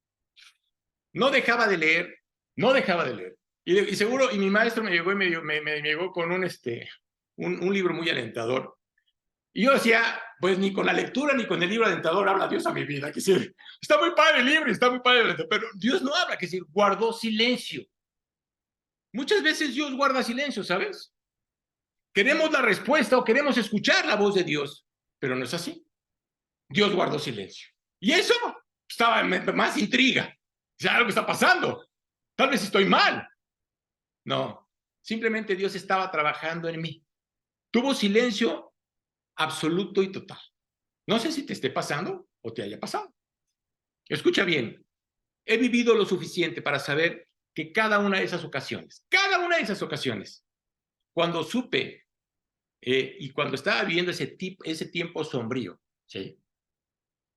no dejaba de leer, no dejaba de leer. Y seguro, y mi maestro me llegó y me llegó con un libro muy alentador. Y yo decía, pues ni con la lectura ni con el libro alentador habla Dios a mi vida. Que decir, está muy padre el libro, está muy padre, pero Dios no habla, que decir, guardó silencio. Muchas veces Dios guarda silencio, ¿sabes? Queremos la respuesta o queremos escuchar la voz de Dios, pero no es así. Dios guardó silencio. Y eso estaba más intriga. O sea, algo está pasando. Tal vez estoy mal. No, simplemente Dios estaba trabajando en mí. Tuvo silencio absoluto y total. No sé si te esté pasando o te haya pasado. Escucha bien, he vivido lo suficiente para saber que cada una de esas ocasiones, cuando supe y cuando estaba viviendo ese tiempo sombrío, ¿sí?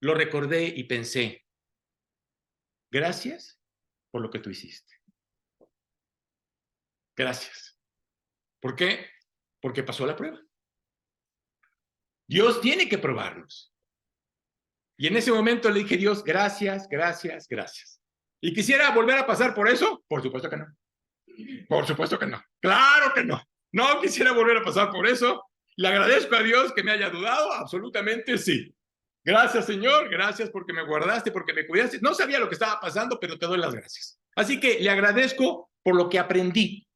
Lo recordé y pensé, gracias por lo que tú hiciste. Gracias. ¿Por qué? Porque pasó la prueba. Dios tiene que probarnos. Y en ese momento le dije, Dios, gracias, gracias, gracias. ¿Y quisiera volver a pasar por eso? Por supuesto que no. Por supuesto que no. Claro que no. No quisiera volver a pasar por eso. Le agradezco a Dios que me haya ayudado. Absolutamente sí. Gracias, Señor. Gracias porque me guardaste, porque me cuidaste. No sabía lo que estaba pasando, pero te doy las gracias. Así que le agradezco por lo que aprendí.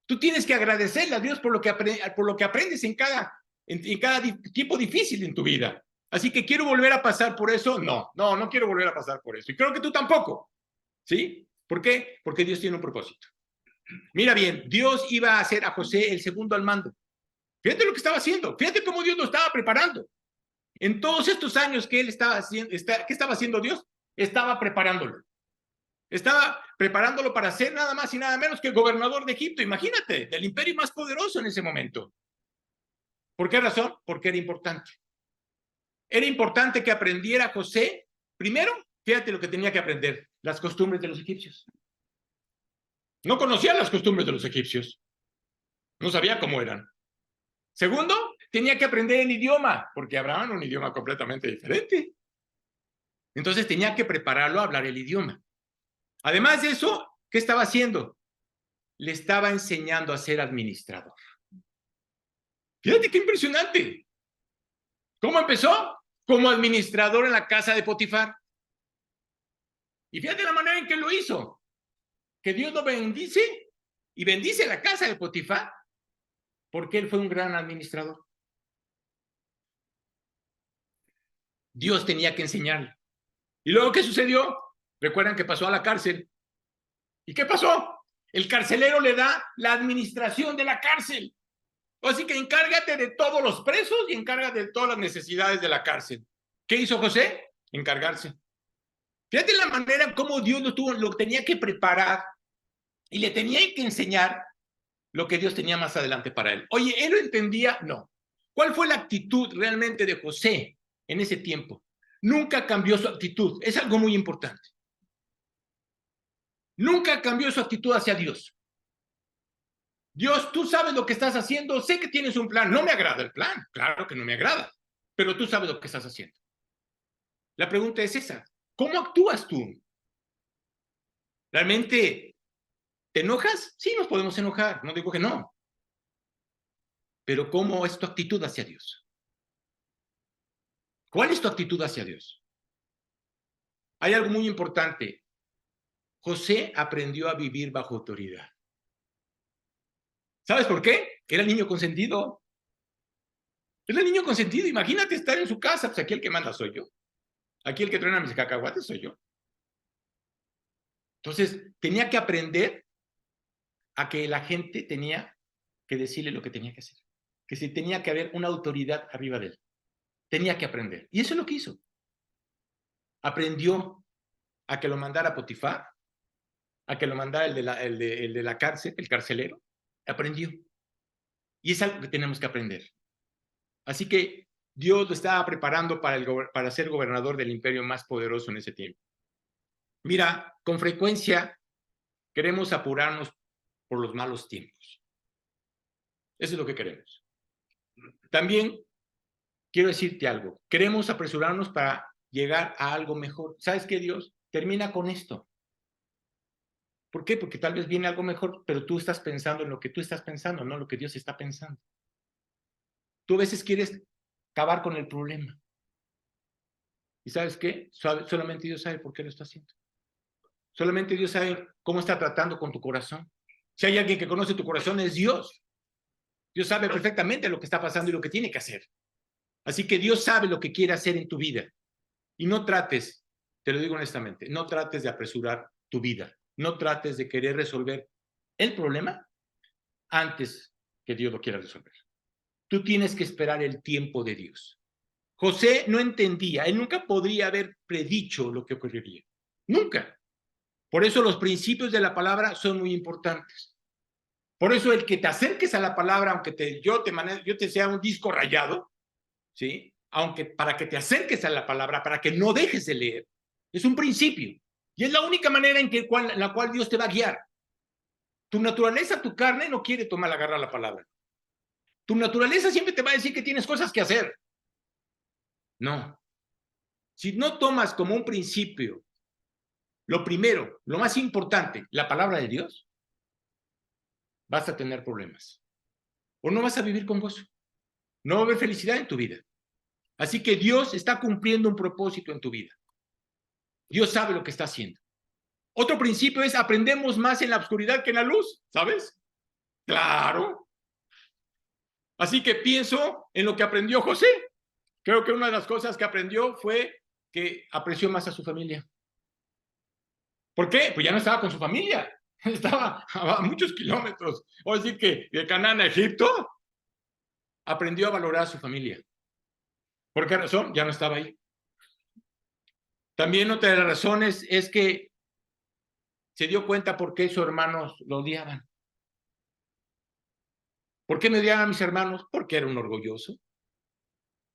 Tú tienes que agradecerle a Dios por lo que aprendes en cada tiempo difícil en tu vida. Así que quiero volver a pasar por eso. No quiero volver a pasar por eso. Y creo que tú tampoco. ¿Sí? ¿Por qué? Porque Dios tiene un propósito. Mira bien, Dios iba a hacer a José el segundo al mando. Fíjate lo que estaba haciendo. Fíjate cómo Dios lo estaba preparando. En todos estos años que él estaba haciendo, ¿qué estaba haciendo Dios? Estaba preparándolo. Estaba preparándolo para ser nada más y nada menos que el gobernador de Egipto. Imagínate, del imperio más poderoso en ese momento. ¿Por qué razón? Porque era importante. Era importante que aprendiera José, primero, fíjate lo que tenía que aprender, las costumbres de los egipcios. No conocía las costumbres de los egipcios. No sabía cómo eran. Segundo, tenía que aprender el idioma, porque hablaban un idioma completamente diferente. Entonces tenía que prepararlo a hablar el idioma. Además de eso, ¿qué estaba haciendo? Le estaba enseñando a ser administrador. Fíjate qué impresionante. ¿Cómo empezó? Como administrador en la casa de Potifar. Y fíjate la manera en que lo hizo. Que Dios lo bendice y bendice la casa de Potifar porque él fue un gran administrador. Dios tenía que enseñarle. ¿Y luego qué sucedió? Recuerdan que pasó a la cárcel. ¿Y qué pasó? El carcelero le da la administración de la cárcel. Así que encárgate de todos los presos y encárgate de todas las necesidades de la cárcel. ¿Qué hizo José? Encargarse. Fíjate la manera en cómo Dios lo tenía que preparar y le tenía que enseñar lo que Dios tenía más adelante para él. Oye, ¿él lo entendía? No. ¿Cuál fue la actitud realmente de José en ese tiempo? Nunca cambió su actitud. Es algo muy importante. Nunca cambió su actitud hacia Dios. Dios, tú sabes lo que estás haciendo, sé que tienes un plan, no me agrada el plan, claro que no me agrada, pero tú sabes lo que estás haciendo. La pregunta es esa, ¿cómo actúas tú? ¿Realmente te enojas? Sí, nos podemos enojar, no digo que no, pero ¿cómo es tu actitud hacia Dios? ¿Cuál es tu actitud hacia Dios? Hay algo muy importante, José aprendió a vivir bajo autoridad. ¿Sabes por qué? Era el niño consentido. Era el niño consentido, imagínate estar en su casa, pues aquí el que manda soy yo. Aquí el que truena mis cacahuates soy yo. Entonces, tenía que aprender a que la gente tenía que decirle lo que tenía que hacer. Que si tenía que haber una autoridad arriba de él. Tenía que aprender. Y eso es lo que hizo. Aprendió a que lo mandara Potifar, a que lo mandara el de la cárcel, el carcelero. Aprendió. Y es algo que tenemos que aprender. Así que Dios lo estaba preparando para ser gobernador del imperio más poderoso en ese tiempo. Mira, con frecuencia queremos apurarnos por los malos tiempos. Eso es lo que queremos. También quiero decirte algo. Queremos apresurarnos para llegar a algo mejor. ¿Sabes qué, Dios? Termina con esto. ¿Por qué? Porque tal vez viene algo mejor, pero tú estás pensando en lo que tú estás pensando, no en lo que Dios está pensando. Tú a veces quieres acabar con el problema. ¿Y sabes qué? Solamente Dios sabe por qué lo está haciendo. Solamente Dios sabe cómo está tratando con tu corazón. Si hay alguien que conoce tu corazón, es Dios. Dios sabe perfectamente lo que está pasando y lo que tiene que hacer. Así que Dios sabe lo que quiere hacer en tu vida. Y no trates, te lo digo honestamente, no trates de apresurar tu vida. No trates de querer resolver el problema antes que Dios lo quiera resolver. Tú tienes que esperar el tiempo de Dios. José no entendía, él nunca podría haber predicho lo que ocurriría. Nunca. Por eso los principios de la palabra son muy importantes. Por eso el que te acerques a la palabra, aunque yo te sea un disco rayado, ¿sí? Aunque para que te acerques a la palabra, para que no dejes de leer, es un principio. Y es la única manera en la cual Dios te va a guiar. Tu naturaleza, tu carne, no quiere tomar la garra a la palabra. Tu naturaleza siempre te va a decir que tienes cosas que hacer. No. Si no tomas como un principio, lo primero, lo más importante, la palabra de Dios, vas a tener problemas. O no vas a vivir con gozo. No va a haber felicidad en tu vida. Así que Dios está cumpliendo un propósito en tu vida. Dios sabe lo que está haciendo. Otro principio es aprendemos más en la oscuridad que en la luz, ¿sabes? Claro. Así que pienso en lo que aprendió José. Creo que una de las cosas que aprendió fue que apreció más a su familia. ¿Por qué? Pues ya no estaba con su familia. Estaba a muchos kilómetros. O decir que de Canaán a Egipto aprendió a valorar a su familia. ¿Por qué razón? Ya no estaba ahí. También otra de las razones es que se dio cuenta por qué sus hermanos lo odiaban. ¿Por qué me odiaban mis hermanos? Porque era un orgulloso,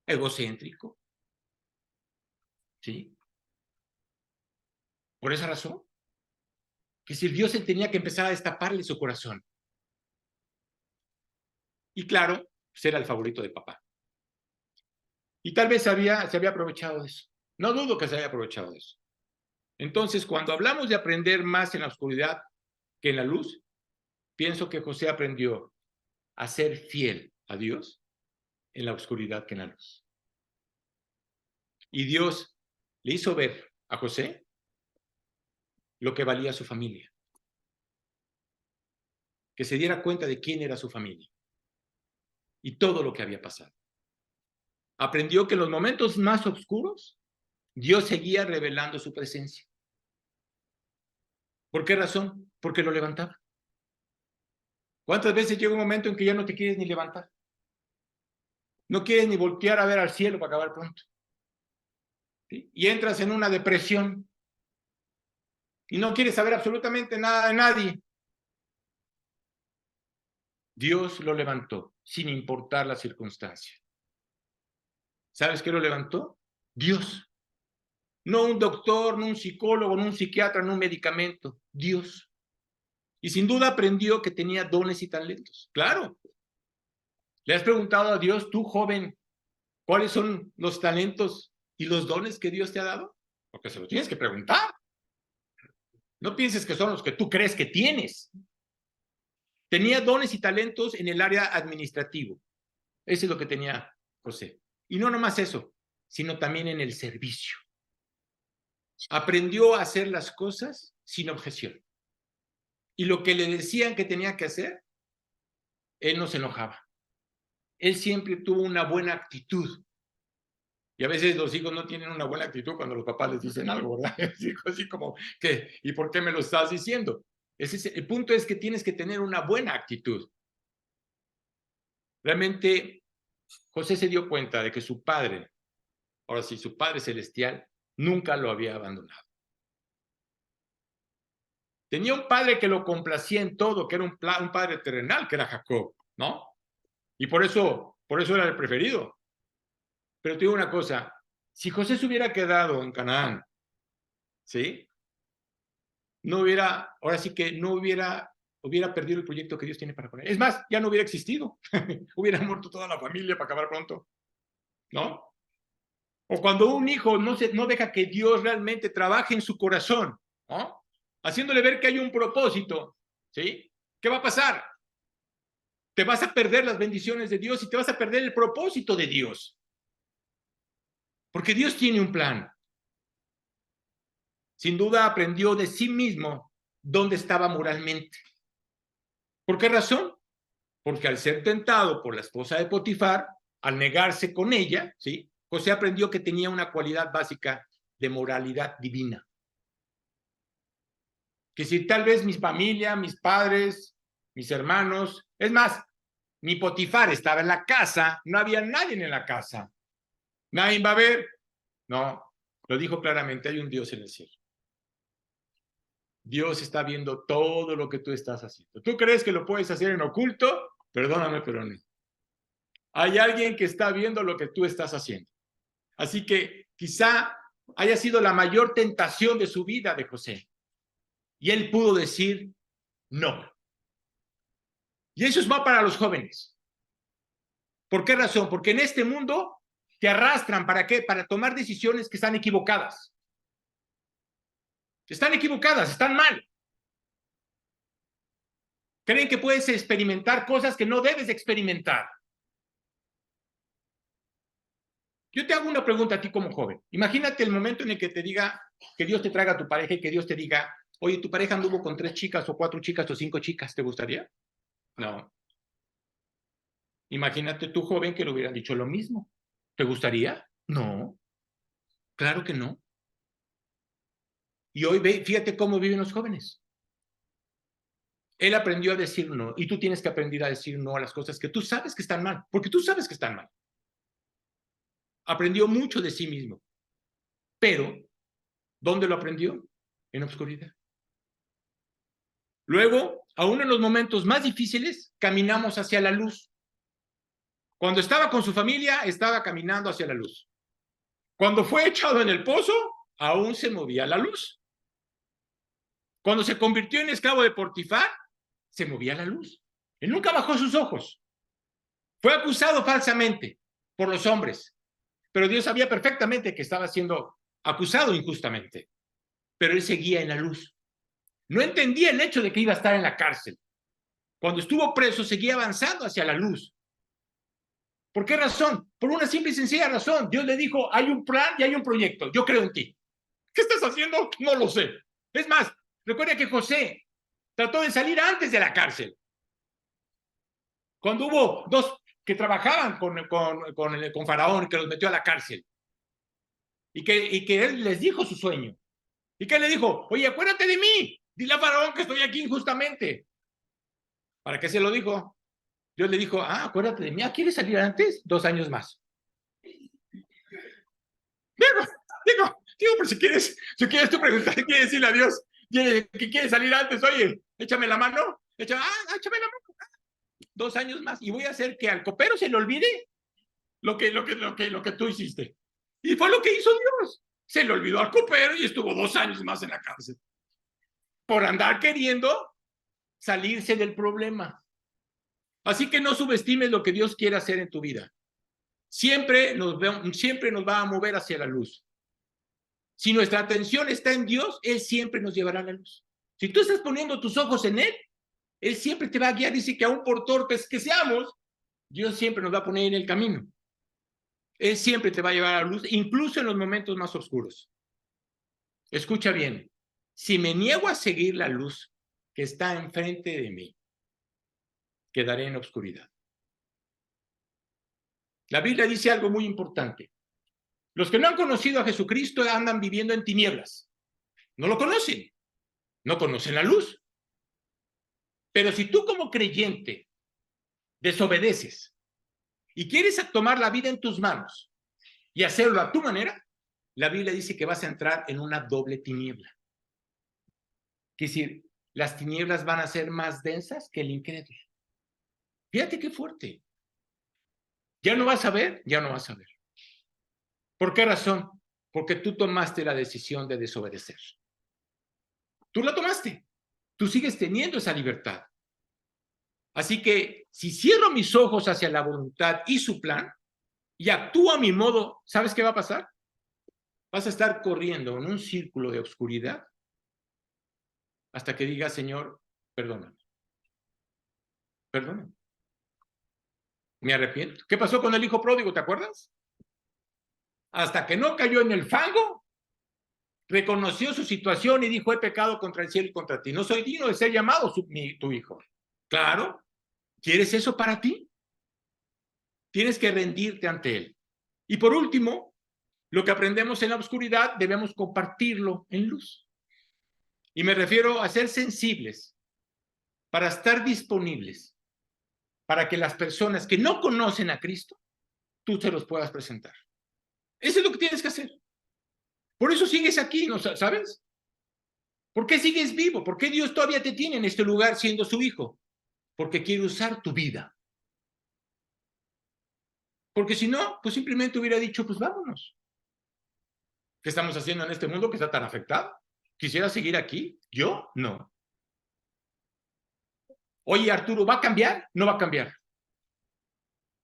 egocéntrico. ¿Sí? Por esa razón, que sirvió se tenía que empezar a destaparle su corazón. Y claro, pues era el favorito de papá. Y tal vez se había aprovechado de eso. No dudo que se haya aprovechado de eso. Entonces, cuando hablamos de aprender más en la oscuridad que en la luz, pienso que José aprendió a ser fiel a Dios en la oscuridad que en la luz. Y Dios le hizo ver a José lo que valía su familia. Que se diera cuenta de quién era su familia y todo lo que había pasado. Aprendió que en los momentos más oscuros, Dios seguía revelando su presencia. ¿Por qué razón? Porque lo levantaba. ¿Cuántas veces llega un momento en que ya no te quieres ni levantar? No quieres ni voltear a ver al cielo para acabar pronto. ¿Sí? Y entras en una depresión y no quieres saber absolutamente nada de nadie. Dios lo levantó sin importar la circunstancia. ¿Sabes qué lo levantó? Dios. No un doctor, no un psicólogo, no un psiquiatra, no un medicamento. Dios. Y sin duda aprendió que tenía dones y talentos. Claro. ¿Le has preguntado a Dios, tú joven, cuáles son los talentos y los dones que Dios te ha dado? Porque se lo tienes que preguntar. No pienses que son los que tú crees que tienes. Tenía dones y talentos en el área administrativo. Eso es lo que tenía José. Y no nomás eso, sino también en el servicio. Aprendió a hacer las cosas sin objeción. Y lo que le decían que tenía que hacer, él no se enojaba. Él siempre tuvo una buena actitud. Y a veces los hijos no tienen una buena actitud cuando los papás les dicen algo, ¿verdad? Así como que, ¿y por qué me lo estás diciendo? El punto es que tienes que tener una buena actitud. Realmente, José se dio cuenta de que su padre, ahora sí, su padre celestial, nunca lo había abandonado. Tenía un padre que lo complacía en todo, que era un padre terrenal, que era Jacob, ¿no? Y por eso era el preferido. Pero te digo una cosa, si José se hubiera quedado en Canaán, ¿sí? No hubiera, ahora sí que no hubiera perdido el proyecto que Dios tiene para con él. Es más, ya no hubiera existido. Hubiera muerto toda la familia para acabar pronto, ¿no? O cuando un hijo no deja que Dios realmente trabaje en su corazón, ¿no? Haciéndole ver que hay un propósito, ¿sí? ¿Qué va a pasar? Te vas a perder las bendiciones de Dios y te vas a perder el propósito de Dios. Porque Dios tiene un plan. Sin duda aprendió de sí mismo dónde estaba moralmente. ¿Por qué razón? Porque al ser tentado por la esposa de Potifar, al negarse con ella, ¿sí? José aprendió que tenía una cualidad básica de moralidad divina. Que si tal vez mi familia, mis padres, mis hermanos, es más, mi Potifar estaba en la casa, no había nadie en la casa. ¿Nadie va a ver? No, lo dijo claramente, hay un Dios en el cielo. Dios está viendo todo lo que tú estás haciendo. ¿Tú crees que lo puedes hacer en oculto? Perdóname, pero no. Hay alguien que está viendo lo que tú estás haciendo. Así que quizá haya sido la mayor tentación de su vida de José. Y él pudo decir no. Y eso es más para los jóvenes. ¿Por qué razón? Porque en este mundo te arrastran, ¿para qué? Para tomar decisiones que están equivocadas. Están equivocadas, están mal. Creen que puedes experimentar cosas que no debes experimentar. Yo te hago una pregunta a ti como joven. Imagínate el momento en el que te diga que Dios te traiga a tu pareja y que Dios te diga, oye, tu pareja anduvo con 3 chicas o 4 chicas o 5 chicas, ¿te gustaría? No. Imagínate tú joven que le hubieran dicho lo mismo. ¿Te gustaría? No, claro que no. Y hoy fíjate cómo viven los jóvenes. Él aprendió a decir no y tú tienes que aprender a decir no a las cosas que tú sabes que están mal, porque tú sabes que están mal. Aprendió mucho de sí mismo, pero ¿dónde lo aprendió? En la oscuridad. Luego, aún en los momentos más difíciles, caminamos hacia la luz. Cuando estaba con su familia, estaba caminando hacia la luz. Cuando fue echado en el pozo, aún se movía la luz. Cuando se convirtió en esclavo de Potifar, se movía la luz. Él nunca bajó sus ojos. Fue acusado falsamente por los hombres, pero Dios sabía perfectamente que estaba siendo acusado injustamente. Pero él seguía en la luz. No entendía el hecho de que iba a estar en la cárcel. Cuando estuvo preso, seguía avanzando hacia la luz. ¿Por qué razón? Por una simple y sencilla razón. Dios le dijo, hay un plan y hay un proyecto. Yo creo en ti. ¿Qué estás haciendo? No lo sé. Es más, recuerda que José trató de salir antes de la cárcel. Cuando hubo 2 que trabajaban con Faraón, que los metió a la cárcel. Y que él les dijo su sueño. Y que él le dijo, oye, acuérdate de mí. Dile a Faraón que estoy aquí injustamente. ¿Para qué se lo dijo? Dios le dijo, acuérdate de mí. ¿Quieres salir antes? 2 años más. Digo, por si quieres tú preguntar, quieres decirle a Dios que quieres salir antes, oye, échame la mano, échame la mano, 2 años más, y voy a hacer que al copero se le olvide lo que tú hiciste. Y fue lo que hizo Dios. Se le olvidó al copero y estuvo 2 años más en la cárcel. Por andar queriendo salirse del problema. Así que no subestimes lo que Dios quiere hacer en tu vida. Siempre nos va a mover hacia la luz. Si nuestra atención está en Dios, Él siempre nos llevará a la luz. Si tú estás poniendo tus ojos en Él, Él siempre te va a guiar. Dice que aún por torpes que seamos, Dios siempre nos va a poner en el camino. Él siempre te va a llevar a la luz, incluso en los momentos más oscuros. Escucha bien, si me niego a seguir la luz que está enfrente de mí, quedaré en oscuridad. La Biblia dice algo muy importante. Los que no han conocido a Jesucristo andan viviendo en tinieblas. No lo conocen. No conocen la luz. Pero si tú como creyente desobedeces y quieres tomar la vida en tus manos y hacerlo a tu manera, la Biblia dice que vas a entrar en una doble tiniebla. Es decir, las tinieblas van a ser más densas que el incrédulo. Fíjate qué fuerte. ¿Ya no vas a ver? Ya no vas a ver. ¿Por qué razón? Porque tú tomaste la decisión de desobedecer. Tú la tomaste. Tú sigues teniendo esa libertad. Así que si cierro mis ojos hacia la voluntad y su plan y actúo a mi modo, ¿sabes qué va a pasar? Vas a estar corriendo en un círculo de oscuridad hasta que digas, Señor, perdóname. Perdóname. Me arrepiento. ¿Qué pasó con el hijo pródigo? ¿Te acuerdas? Hasta que no cayó en el fango, reconoció su situación y dijo, he pecado contra el cielo y contra ti. No soy digno de ser llamado tu hijo. Claro. ¿Quieres eso para ti? Tienes que rendirte ante él. Y por último, lo que aprendemos en la oscuridad debemos compartirlo en luz. Y me refiero a ser sensibles, para estar disponibles, para que las personas que no conocen a Cristo, tú se los puedas presentar. Eso es lo que tienes que hacer. Por eso sigues aquí, ¿no sabes? ¿Por qué sigues vivo? ¿Por qué Dios todavía te tiene en este lugar siendo su hijo? Porque quiere usar tu vida. Porque si no, pues simplemente hubiera dicho, pues vámonos. ¿Qué estamos haciendo en este mundo que está tan afectado? ¿Quisiera seguir aquí? Yo no. Oye, Arturo, ¿va a cambiar? No va a cambiar.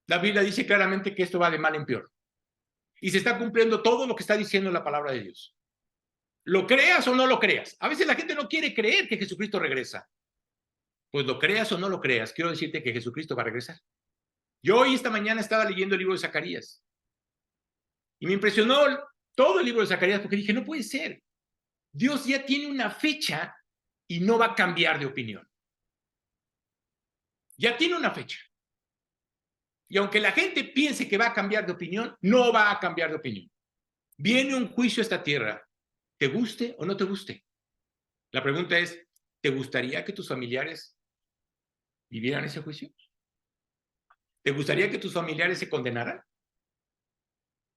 La Biblia dice claramente que esto va de mal en peor. Y se está cumpliendo todo lo que está diciendo la palabra de Dios. Lo creas o no lo creas. A veces la gente no quiere creer que Jesucristo regresa. Pues lo creas o no lo creas, quiero decirte que Jesucristo va a regresar. Yo hoy, esta mañana, estaba leyendo el libro de Zacarías. Y me impresionó todo el libro de Zacarías porque dije, no puede ser. Dios ya tiene una fecha y no va a cambiar de opinión. Ya tiene una fecha. Y aunque la gente piense que va a cambiar de opinión, no va a cambiar de opinión. Viene un juicio a esta tierra, te guste o no te guste. La pregunta es, ¿te gustaría que tus familiares vivieran ese juicio? ¿Te gustaría que tus familiares se condenaran?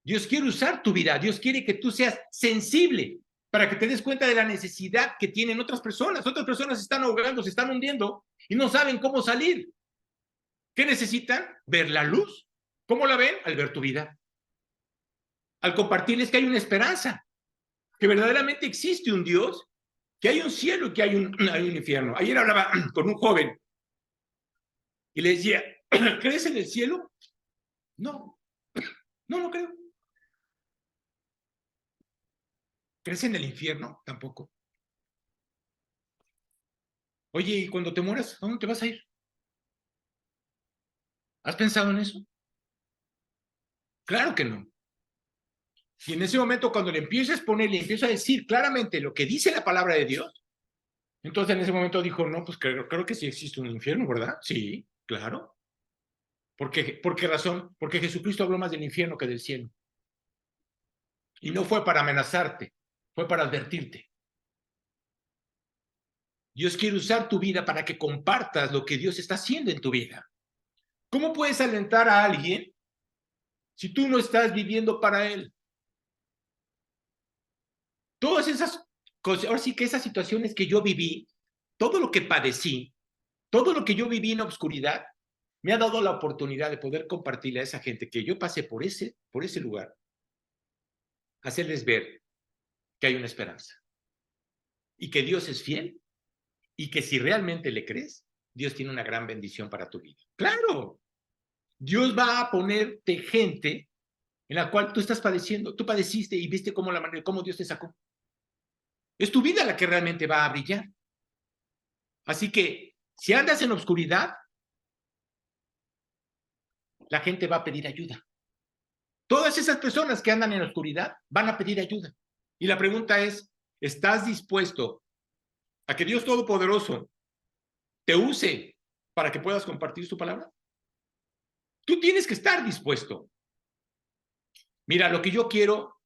Dios quiere usar tu vida, Dios quiere que tú seas sensible para que te des cuenta de la necesidad que tienen otras personas. Otras personas se están ahogando, se están hundiendo y no saben cómo salir. ¿Qué necesitan? Ver la luz. ¿Cómo la ven? Al ver tu vida. Al compartirles que hay una esperanza, que verdaderamente existe un Dios, que hay un cielo y que hay un infierno. Ayer hablaba con un joven y le decía, ¿crees en el cielo? No, no creo. ¿Crees en el infierno? Tampoco. Oye, ¿y cuando te mueras, a dónde te vas a ir? ¿Has pensado en eso? Claro que no. Y en ese momento, cuando le empiezo a exponer, le empiezo a decir claramente lo que dice la palabra de Dios, entonces en ese momento dijo, no, pues creo que sí existe un infierno, ¿verdad? Sí, claro. ¿Por qué razón? Porque Jesucristo habló más del infierno que del cielo. Y no fue para amenazarte, fue para advertirte. Dios quiere usar tu vida para que compartas lo que Dios está haciendo en tu vida. ¿Cómo puedes alentar a alguien si tú no estás viviendo para él? Todas esas cosas, ahora sí que esas situaciones que yo viví, todo lo que padecí, todo lo que yo viví en la oscuridad, me ha dado la oportunidad de poder compartirle a esa gente que yo pasé por ese lugar, hacerles ver que hay una esperanza y que Dios es fiel y que si realmente le crees, Dios tiene una gran bendición para tu vida. Claro, Dios va a ponerte gente en la cual tú estás padeciendo, tú padeciste y viste cómo Dios te sacó. Es tu vida la que realmente va a brillar. Así que si andas en la oscuridad, la gente va a pedir ayuda. Todas esas personas que andan en la oscuridad van a pedir ayuda. Y la pregunta es, ¿estás dispuesto a que Dios Todopoderoso te use para que puedas compartir su palabra? Tú tienes que estar dispuesto. Mira, lo que yo quiero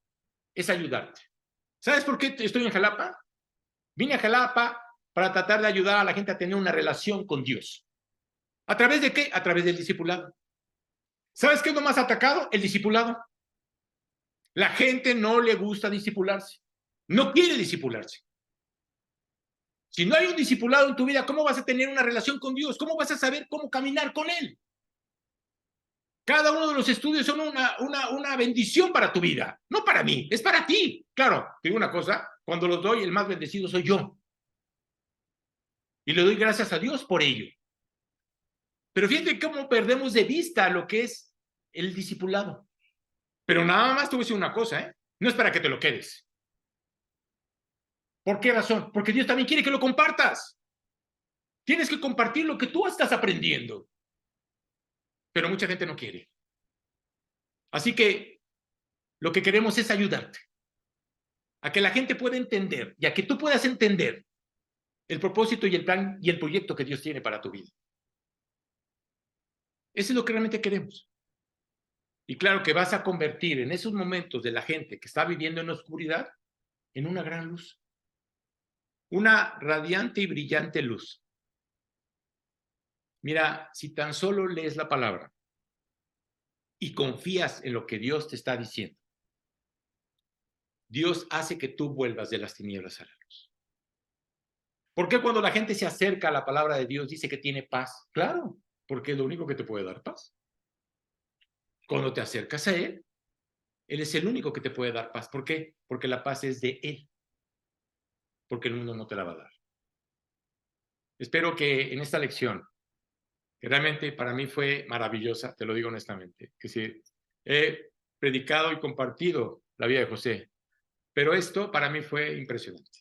es ayudarte. ¿Sabes por qué estoy en Jalapa? Vine a Jalapa para tratar de ayudar a la gente a tener una relación con Dios. ¿A través de qué? A través del discipulado. ¿Sabes qué es lo más atacado? El discipulado. La gente no le gusta discipularse. No quiere discipularse. Si no hay un discipulado en tu vida, ¿cómo vas a tener una relación con Dios? ¿Cómo vas a saber cómo caminar con Él? Cada uno de los estudios son una bendición para tu vida, no para mí, es para ti. Claro, te digo una cosa, cuando los doy, el más bendecido soy yo. Y le doy gracias a Dios por ello. Pero fíjate cómo perdemos de vista lo que es el discipulado. Pero nada más te voy a decir una cosa, ¿eh? No es para que te lo quedes. ¿Por qué razón? Porque Dios también quiere que lo compartas. Tienes que compartir lo que tú estás aprendiendo. Pero mucha gente no quiere. Así que lo que queremos es ayudarte a que la gente pueda entender y a que tú puedas entender el propósito y el plan y el proyecto que Dios tiene para tu vida. Eso es lo que realmente queremos. Y claro que vas a convertir en esos momentos de la gente que está viviendo en la oscuridad en una gran luz. Una radiante y brillante luz. Mira, si tan solo lees la palabra y confías en lo que Dios te está diciendo, Dios hace que tú vuelvas de las tinieblas a la luz. ¿Por qué cuando la gente se acerca a la palabra de Dios dice que tiene paz? Claro, porque es lo único que te puede dar paz. Cuando te acercas a Él, Él es el único que te puede dar paz. ¿Por qué? Porque la paz es de Él. Porque el mundo no te la va a dar. Espero que en esta lección, que realmente para mí fue maravillosa, te lo digo honestamente, que sí, he predicado y compartido la vida de José, pero esto para mí fue impresionante.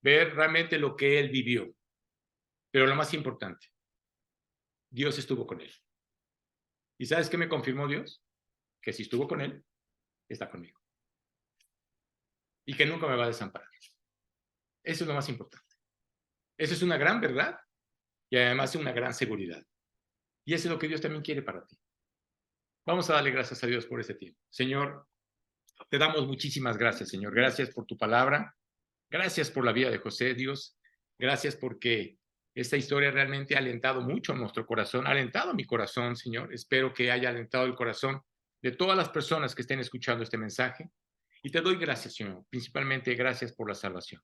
Ver realmente lo que él vivió. Pero lo más importante, Dios estuvo con él. ¿Y sabes qué me confirmó Dios? Que si estuvo con él, está conmigo. Y que nunca me va a desamparar. Eso es lo más importante. Eso es una gran verdad y además una gran seguridad. Y eso es lo que Dios también quiere para ti. Vamos a darle gracias a Dios por este tiempo. Señor, te damos muchísimas gracias, Señor. Gracias por tu palabra. Gracias por la vida de José, Dios. Gracias porque esta historia realmente ha alentado mucho a nuestro corazón, ha alentado mi corazón, Señor. Espero que haya alentado el corazón de todas las personas que estén escuchando este mensaje. Y te doy gracias, Señor. Principalmente gracias por la salvación.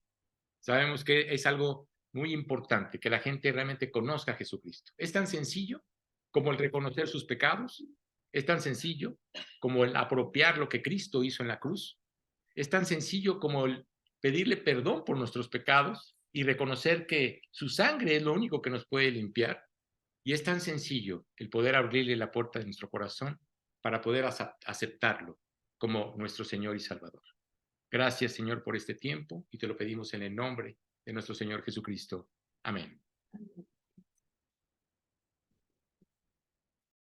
Sabemos que es algo muy importante que la gente realmente conozca a Jesucristo. Es tan sencillo como el reconocer sus pecados. Es tan sencillo como el apropiar lo que Cristo hizo en la cruz. Es tan sencillo como el pedirle perdón por nuestros pecados y reconocer que su sangre es lo único que nos puede limpiar. Y es tan sencillo el poder abrirle la puerta de nuestro corazón para poder aceptarlo como nuestro Señor y Salvador. Gracias, Señor, por este tiempo y te lo pedimos en el nombre de nuestro Señor Jesucristo. Amén.